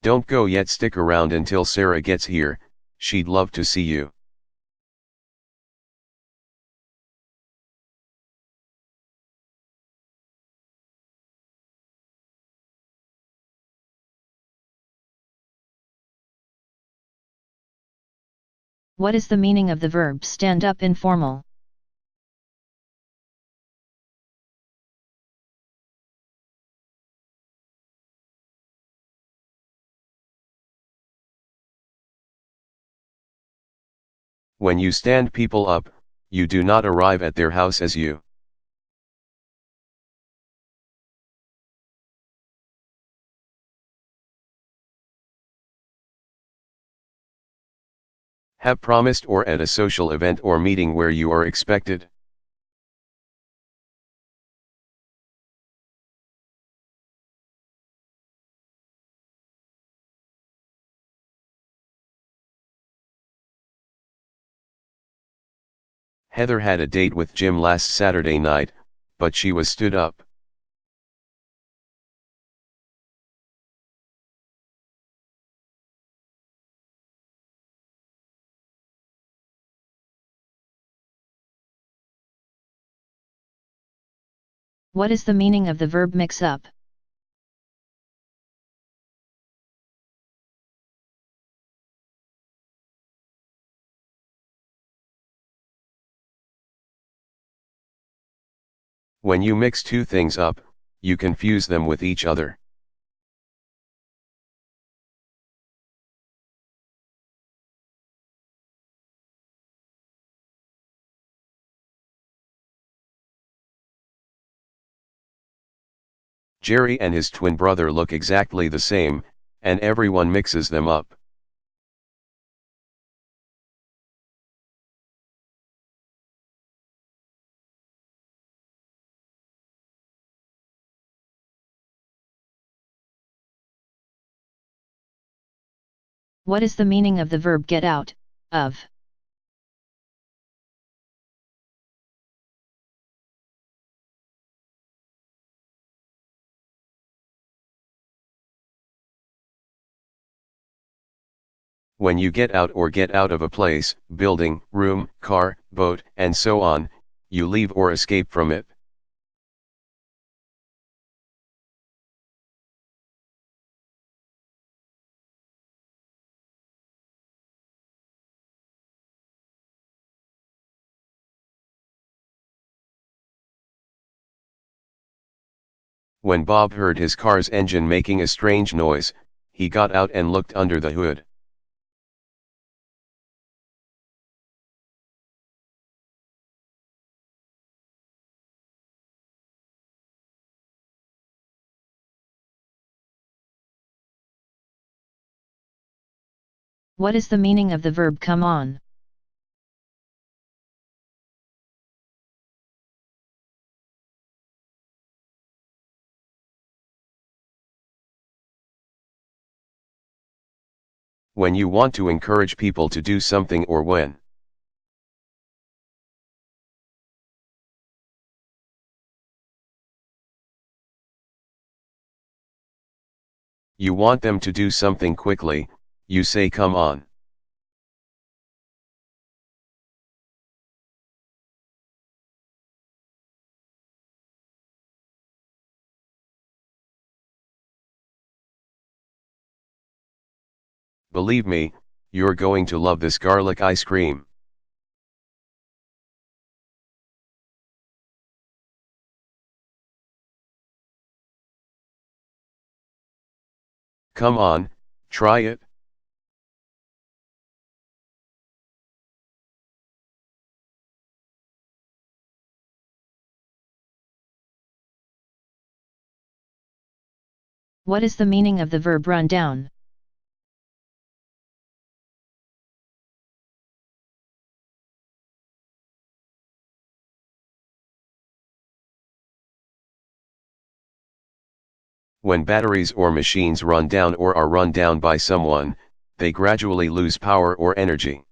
Don't go yet, stick around until Sarah gets here, she'd love to see you. What is the meaning of the verb stand up informal? When you stand people up, you do not arrive at their house as you have promised, or at a social event or meeting where you are expected. Heather had a date with Jim last Saturday night, but she was stood up. What is the meaning of the verb mix up? When you mix two things up, you confuse them with each other. Jerry and his twin brother look exactly the same, and everyone mixes them up. What is the meaning of the verb get out of? When you get out or get out of a place, building, room, car, boat, and so on, you leave or escape from it. When Bob heard his car's engine making a strange noise, he got out and looked under the hood. What is the meaning of the verb come on? When you want to encourage people to do something, or when you want them to do something quickly, you say come on. Believe me, you're going to love this garlic ice cream. Come on, try it. What is the meaning of the verb run down? When batteries or machines run down or are run down by someone, they gradually lose power or energy.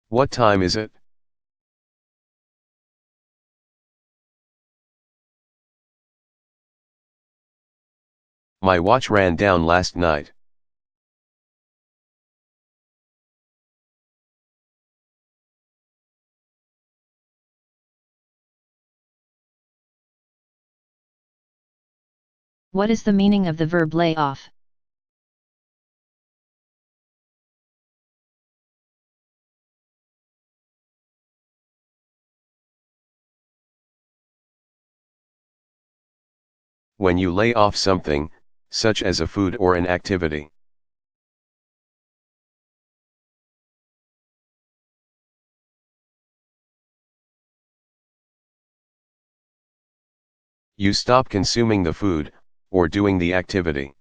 What time is it? My watch ran down last night. What is the meaning of the verb lay off? When you lay off something, such as a food or an activity. You stop consuming the food, or doing the activity.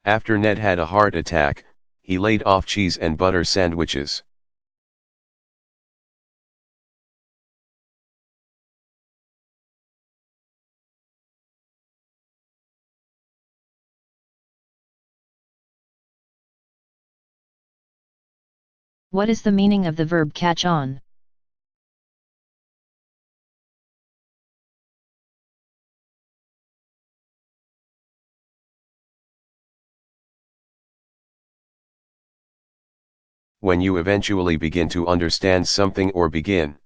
After Ned had a heart attack, he laid off cheese and butter sandwiches. What is the meaning of the verb catch on? When you eventually begin to understand something or begin.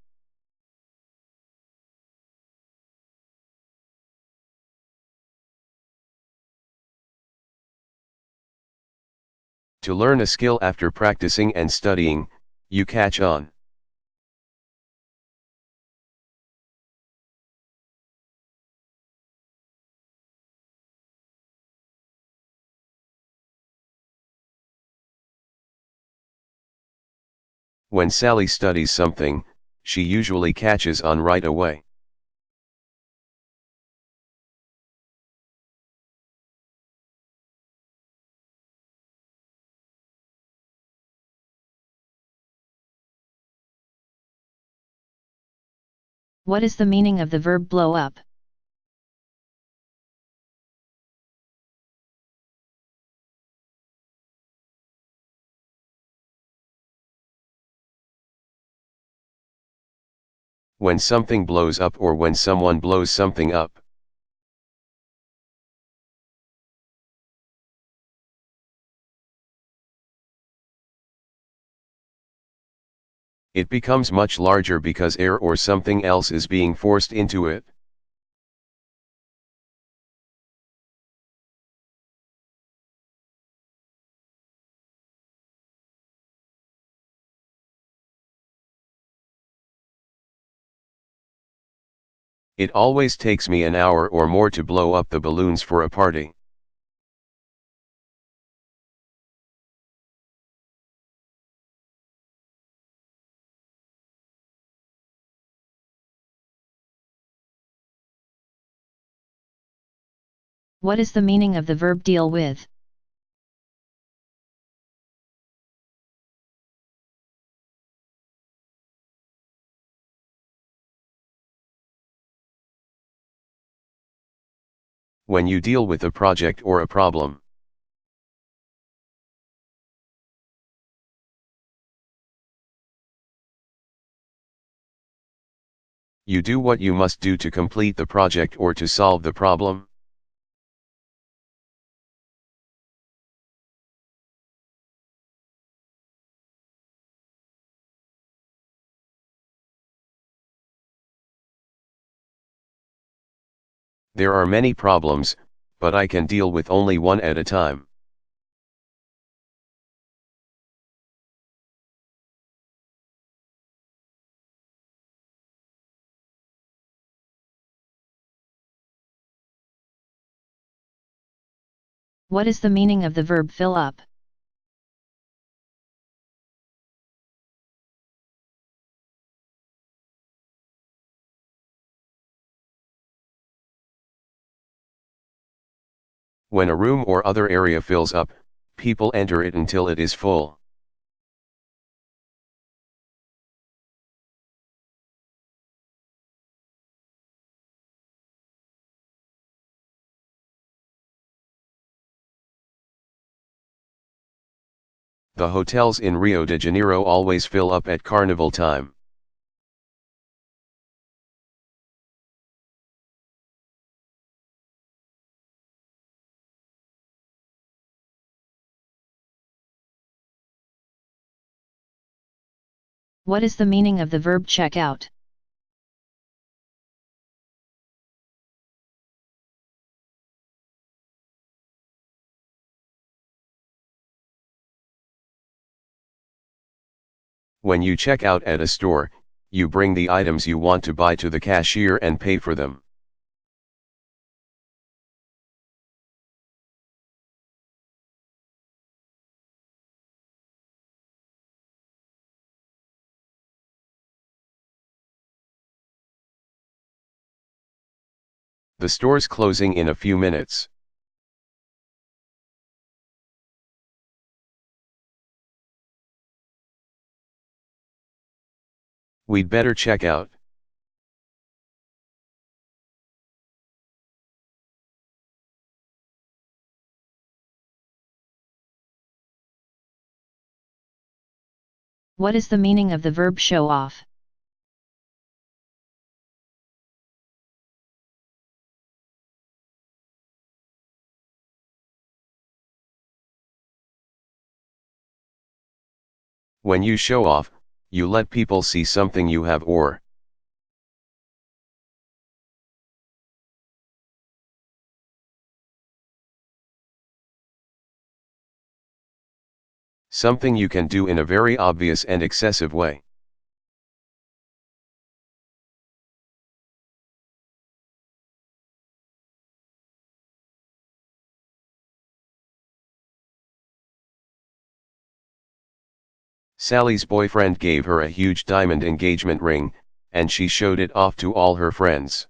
To learn a skill after practicing and studying, you catch on. When Sally studies something, she usually catches on right away. What is the meaning of the verb blow up? When something blows up or when someone blows something up. It becomes much larger because air or something else is being forced into it. It always takes me an hour or more to blow up the balloons for a party. What is the meaning of the verb deal with? When you deal with a project or a problem. You do what you must do to complete the project or to solve the problem. There are many problems, but I can deal with only one at a time. What is the meaning of the verb fill up? When a room or other area fills up, people enter it until it is full. The hotels in Rio de Janeiro always fill up at carnival time. What is the meaning of the verb check out? When you check out at a store, you bring the items you want to buy to the cashier and pay for them. The store's closing in a few minutes. We'd better check out. What is the meaning of the verb show off? When you show off, you let people see something you have or something you can do in a very obvious and excessive way. Sally's boyfriend gave her a huge diamond engagement ring, and she showed it off to all her friends.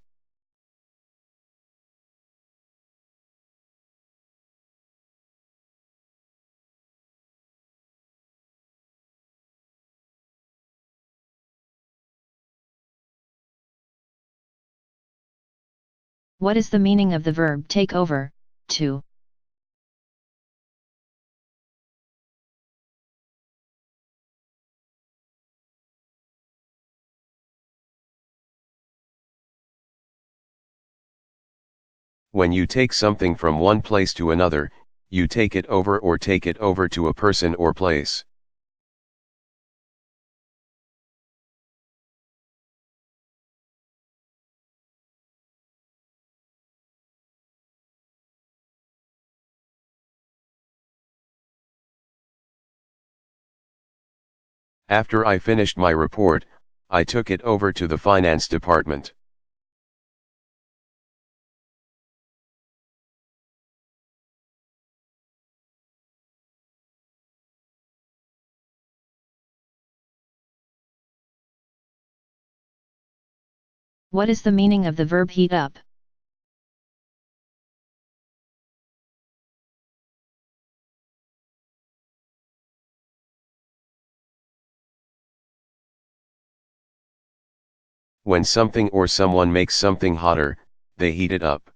What is the meaning of the verb take over, to? When you take something from one place to another, you take it over or take it over to a person or place. After I finished my report, I took it over to the finance department. What is the meaning of the verb heat up? When something or someone makes something hotter, they heat it up.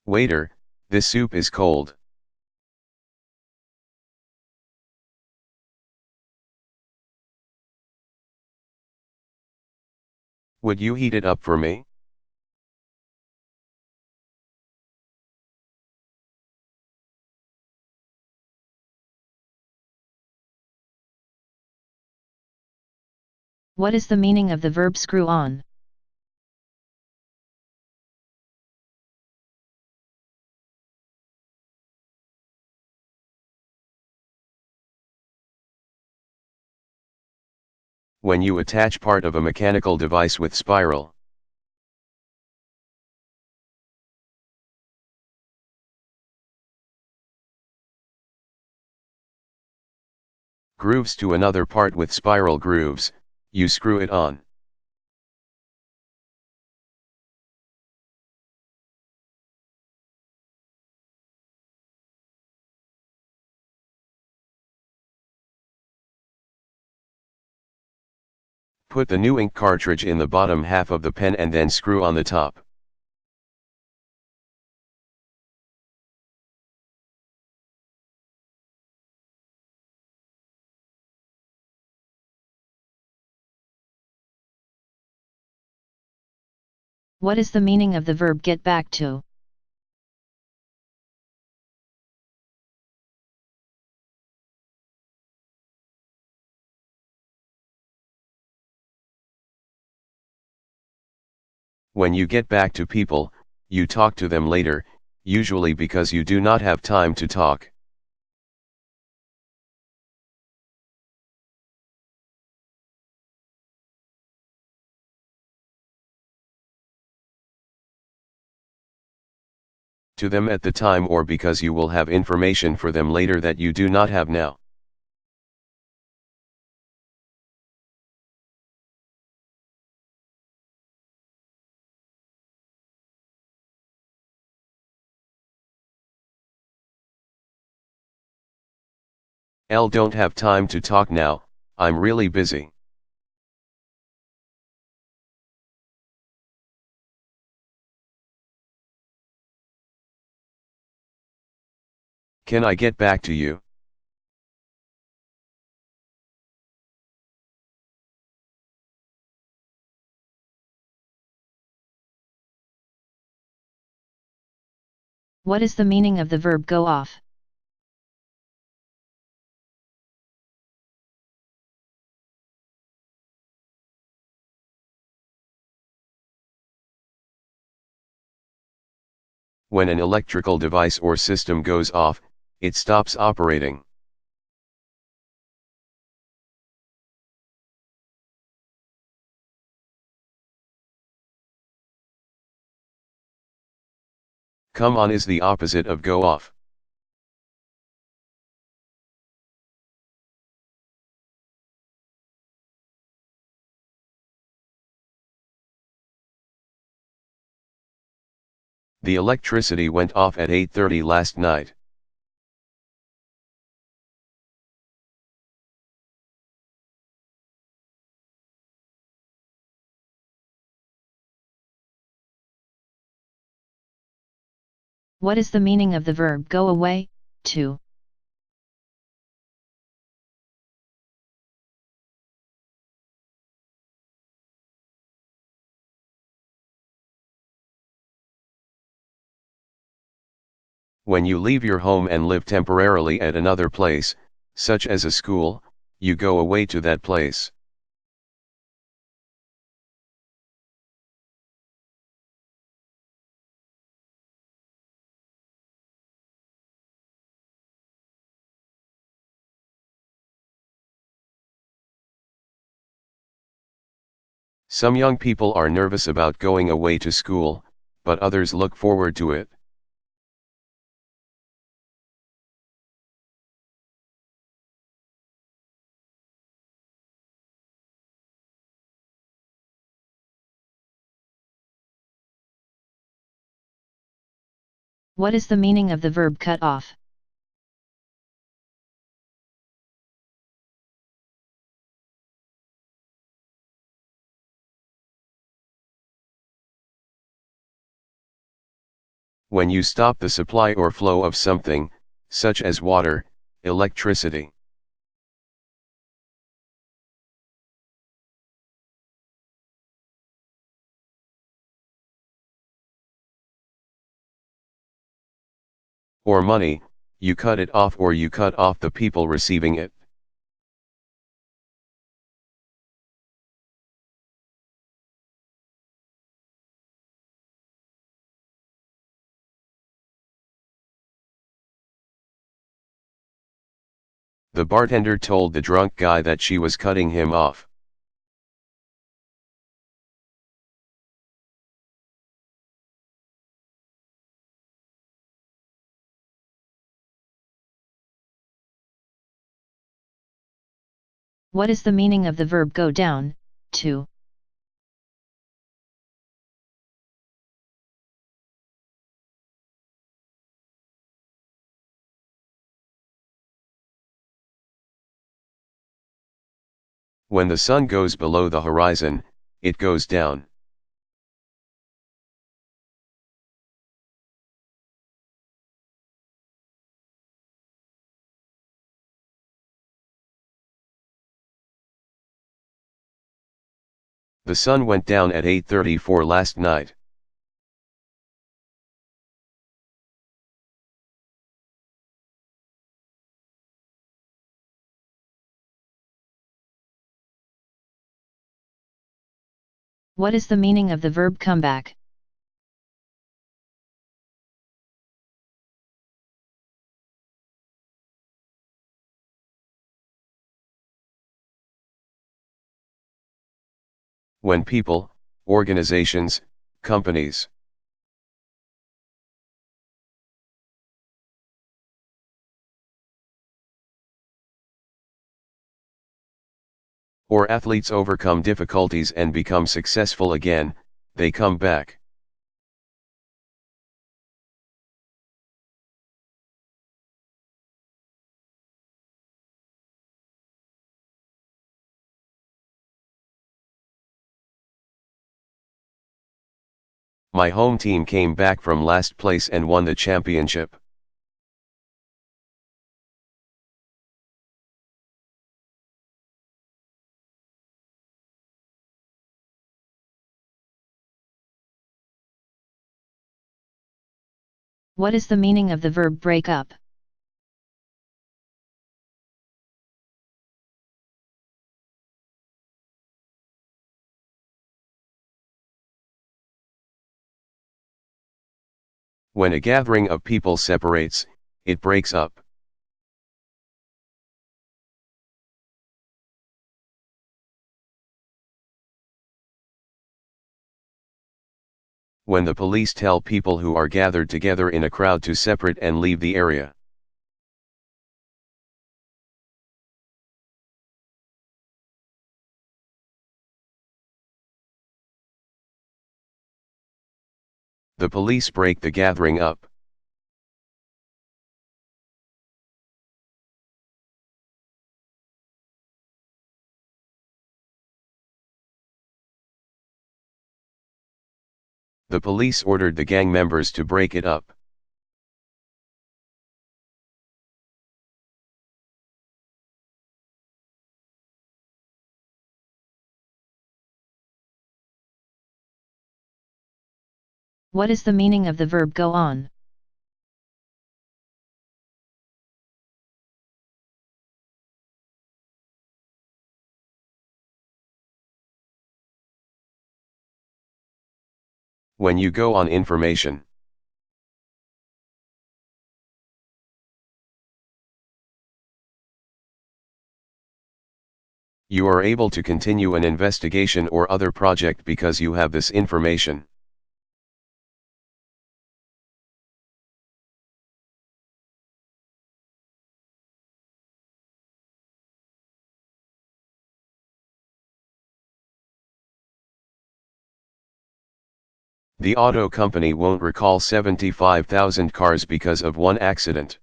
Waiter, this soup is cold. Would you heat it up for me? What is the meaning of the verb screw on? When you attach part of a mechanical device with spiral grooves to another part with spiral grooves, you screw it on. Put the new ink cartridge in the bottom half of the pen and then screw on the top. What is the meaning of the verb get back to? When you get back to people, you talk to them later, usually because you do not have time to talk. To them at the time or because you will have information for them later that you do not have now. Don't have time to talk now, I'm really busy. Can I get back to you? What is the meaning of the verb go off? When an electrical device or system goes off, it stops operating. Come on is the opposite of go off. The electricity went off at 8:30 last night. What is the meaning of the verb go away, to? When you leave your home and live temporarily at another place, such as a school, you go away to that place. Some young people are nervous about going away to school, but others look forward to it. What is the meaning of the verb cut off? When you stop the supply or flow of something, such as water, electricity. Or money, you cut it off or you cut off the people receiving it. The bartender told the drunk guy that she was cutting him off. What is the meaning of the verb go down, to? When the sun goes below the horizon, it goes down. The sun went down at 8:34 last night. What is the meaning of the verb come back? When people, organizations, companies, or athletes overcome difficulties and become successful again, they come back. My home team came back from last place and won the championship. What is the meaning of the verb break up? When a gathering of people separates, it breaks up. When the police tell people who are gathered together in a crowd to separate and leave the area. The police break the gathering up. The police ordered the gang members to break it up. What is the meaning of the verb go on? When you go on information. You are able to continue an investigation or other project because you have this information. The auto company won't recall 75,000 cars because of one accident.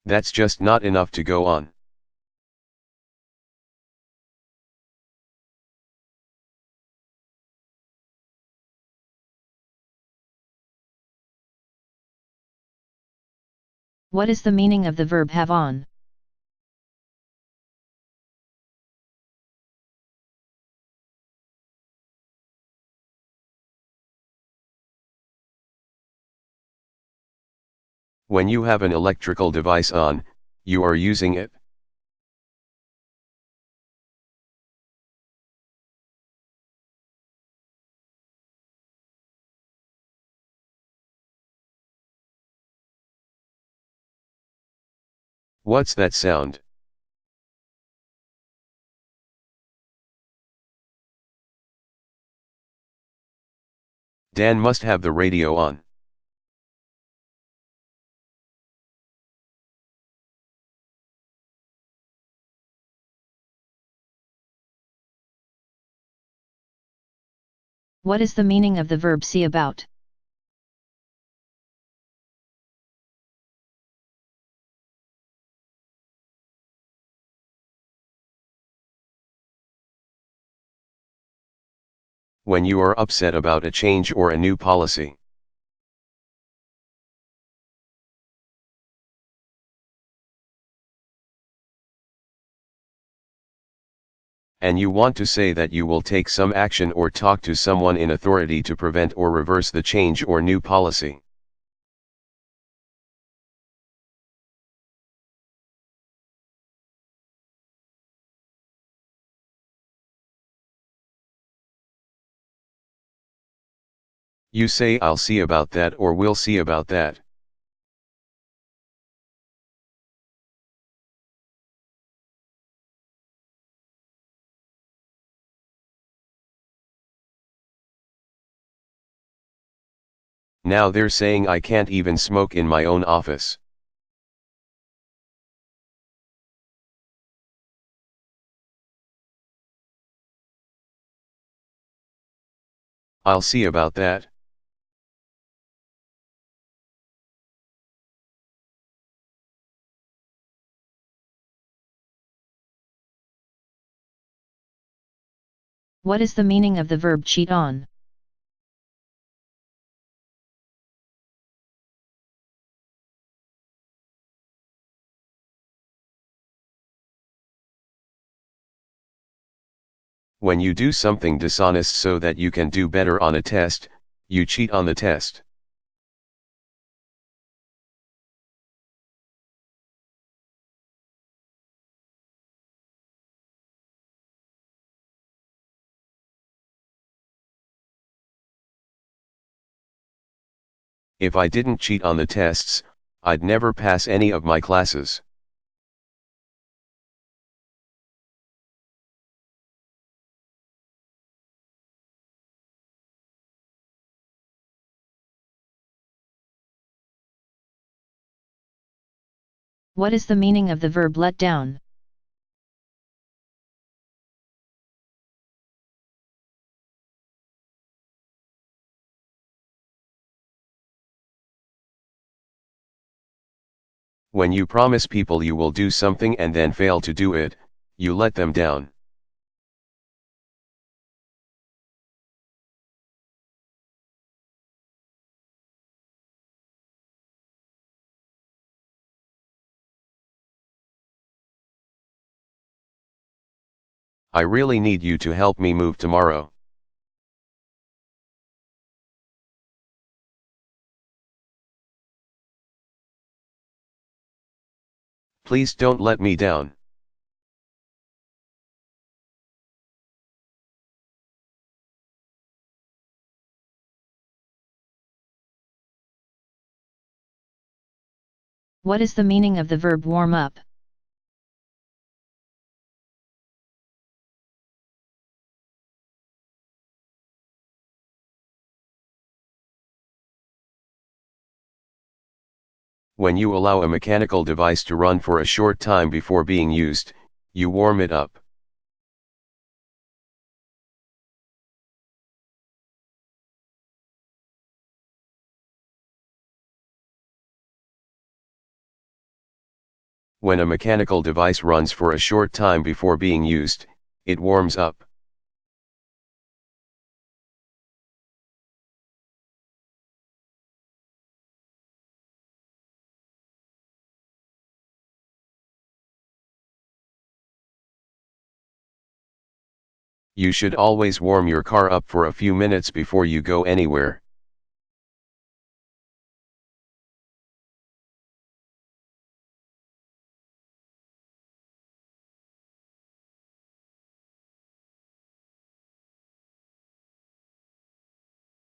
That's just not enough to go on. What is the meaning of the verb have on? When you have an electrical device on, you are using it. What's that sound? Dan must have the radio on. What is the meaning of the verb see about? When you are upset about a change or a new policy. And you want to say that you will take some action or talk to someone in authority to prevent or reverse the change or new policy. You say I'll see about that or we'll see about that. Now they're saying I can't even smoke in my own office. I'll see about that. What is the meaning of the verb cheat on? When you do something dishonest so that you can do better on a test, you cheat on the test. If I didn't cheat on the tests, I'd never pass any of my classes. What is the meaning of the verb let down? When you promise people you will do something and then fail to do it, you let them down. I really need you to help me move tomorrow. Please don't let me down. What is the meaning of the verb warm up? When you allow a mechanical device to run for a short time before being used, you warm it up. When a mechanical device runs for a short time before being used, it warms up. You should always warm your car up for a few minutes before you go anywhere.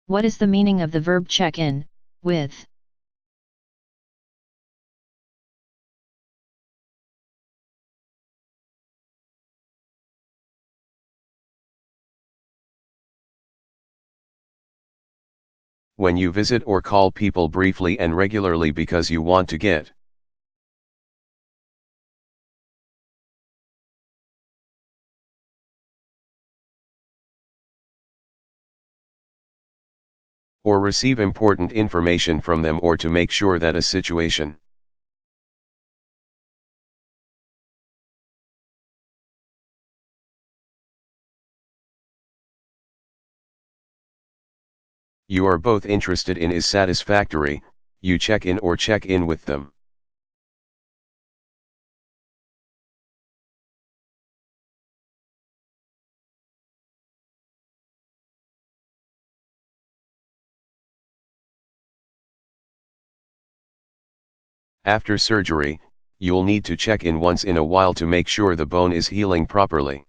What is the meaning of the verb check in, with? When you visit or call people briefly and regularly because you want to get or receive important information from them or to make sure that a situation you are both interested in is satisfactory, you check in or check in with them. After surgery, you'll need to check in once in a while to make sure the bone is healing properly.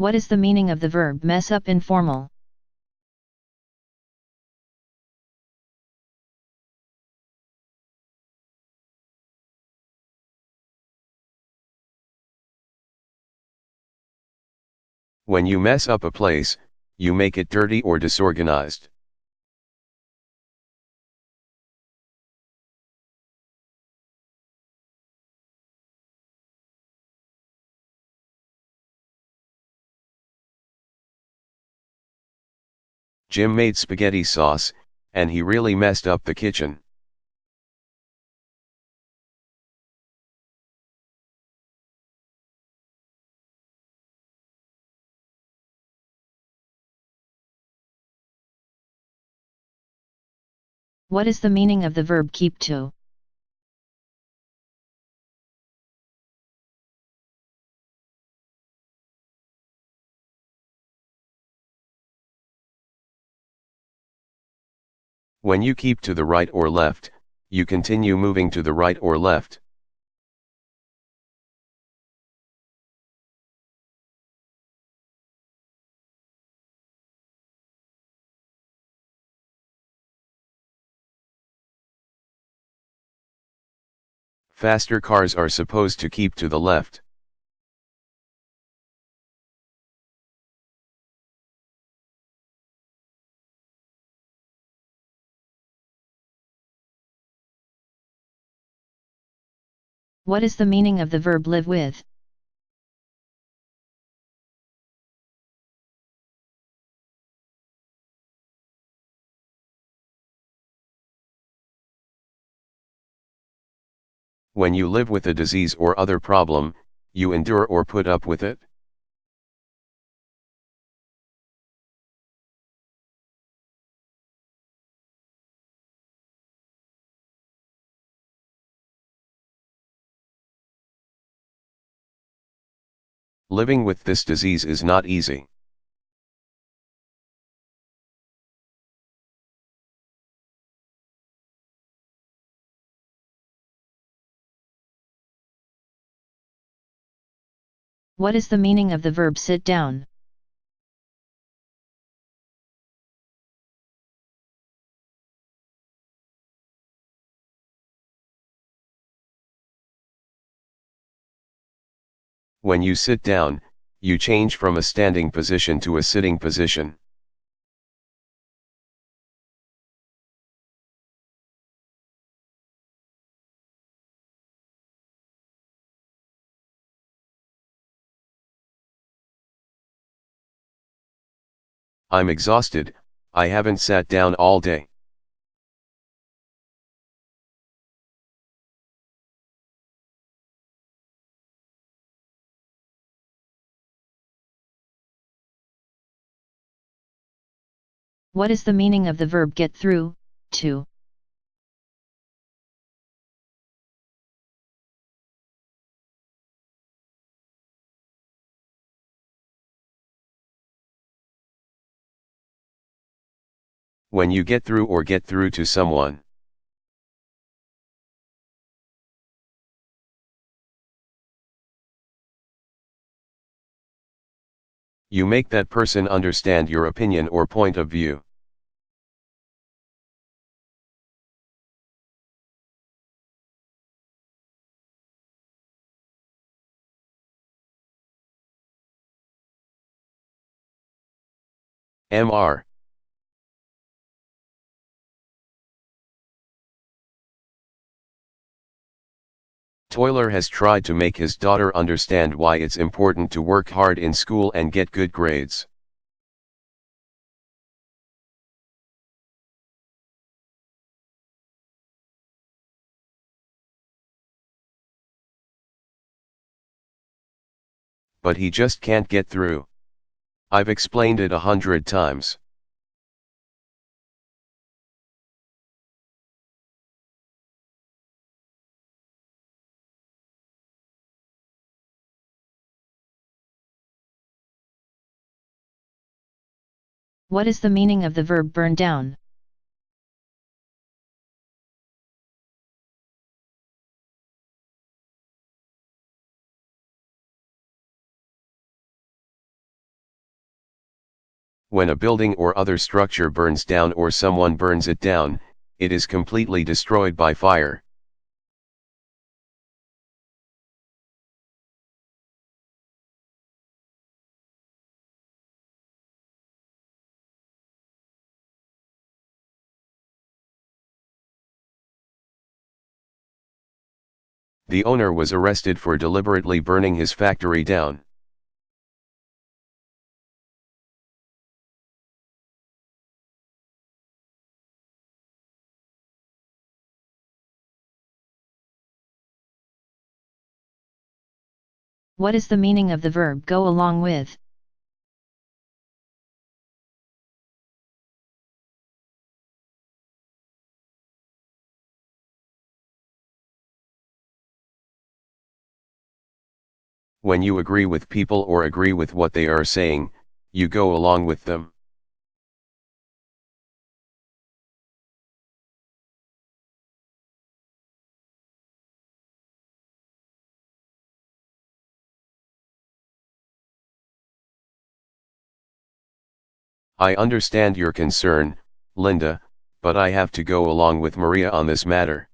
What is the meaning of the verb mess up in formal? When you mess up a place, you make it dirty or disorganized. Jim made spaghetti sauce, and he really messed up the kitchen. What is the meaning of the verb keep to? When you keep to the right or left, you continue moving to the right or left. Faster cars are supposed to keep to the left. What is the meaning of the verb live with? When you live with a disease or other problem, you endure or put up with it. Living with this disease is not easy. What is the meaning of the verb sit down? When you sit down, you change from a standing position to a sitting position. I'm exhausted, I haven't sat down all day. What is the meaning of the verb get through, to? When you get through or get through to someone. You make that person understand your opinion or point of view. Mr. Toiler has tried to make his daughter understand why it's important to work hard in school and get good grades. But he just can't get through. I've explained it 100 times. What is the meaning of the verb burn down? When a building or other structure burns down or someone burns it down, it is completely destroyed by fire. The owner was arrested for deliberately burning his factory down. What is the meaning of the verb go along with? When you agree with people or agree with what they are saying, you go along with them. I understand your concern, Linda, but I have to go along with Maria on this matter.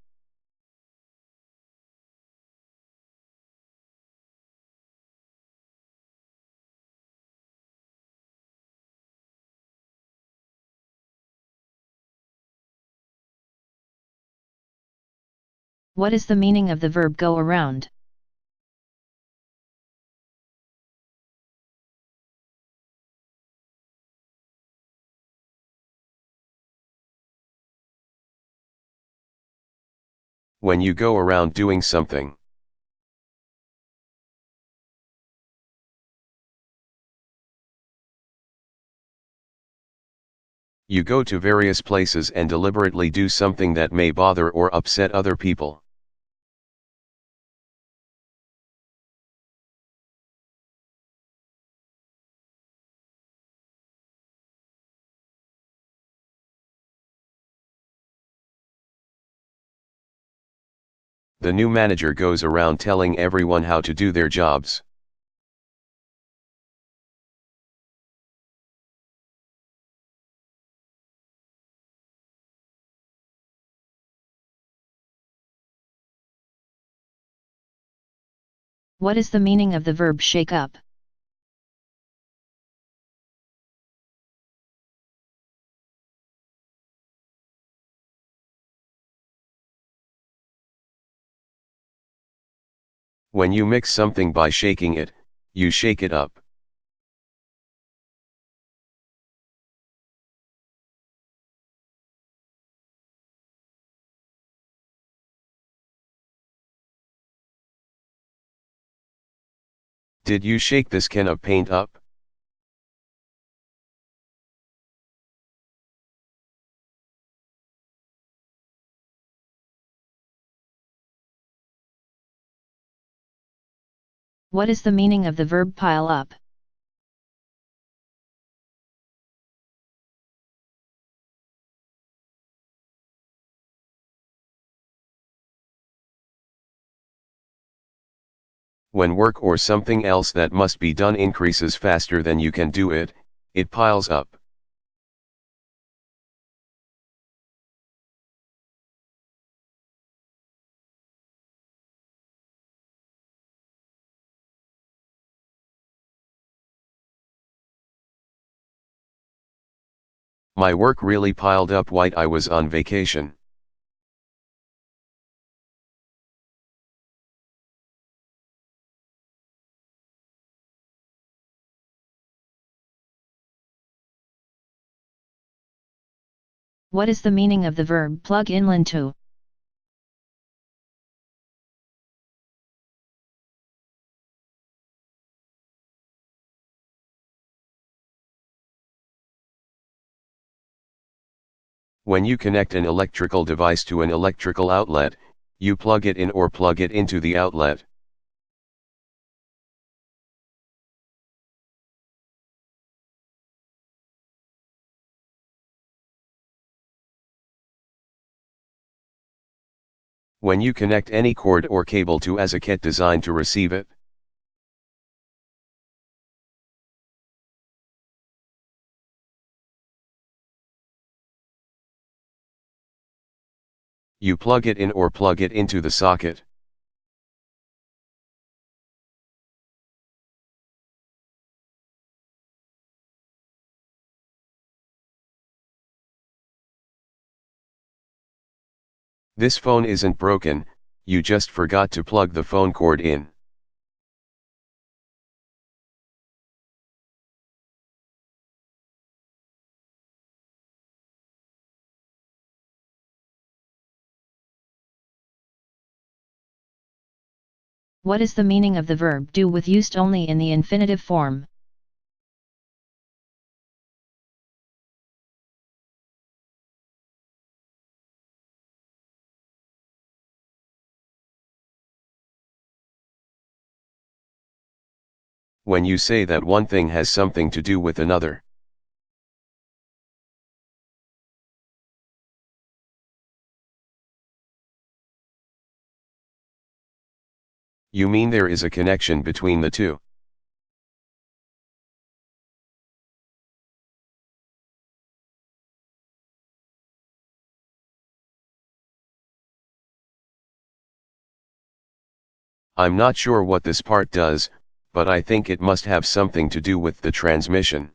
What is the meaning of the verb go around? When you go around doing something. You go to various places and deliberately do something that may bother or upset other people. The new manager goes around telling everyone how to do their jobs. What is the meaning of the verb shake up? When you mix something by shaking it, you shake it up. Did you shake this can of paint up? What is the meaning of the verb pile up? When work or something else that must be done increases faster than you can do it, it piles up. My work really piled up while I was on vacation. What is the meaning of the verb plug inland to? When you connect an electrical device to an electrical outlet, you plug it in or plug it into the outlet. When you connect any cord or cable to a socket designed to receive it. You plug it in or plug it into the socket. This phone isn't broken, you just forgot to plug the phone cord in. What is the meaning of the verb do with used only in the infinitive form? When you say that one thing has something to do with another. You mean there is a connection between the two. I'm not sure what this part does, but I think it must have something to do with the transmission.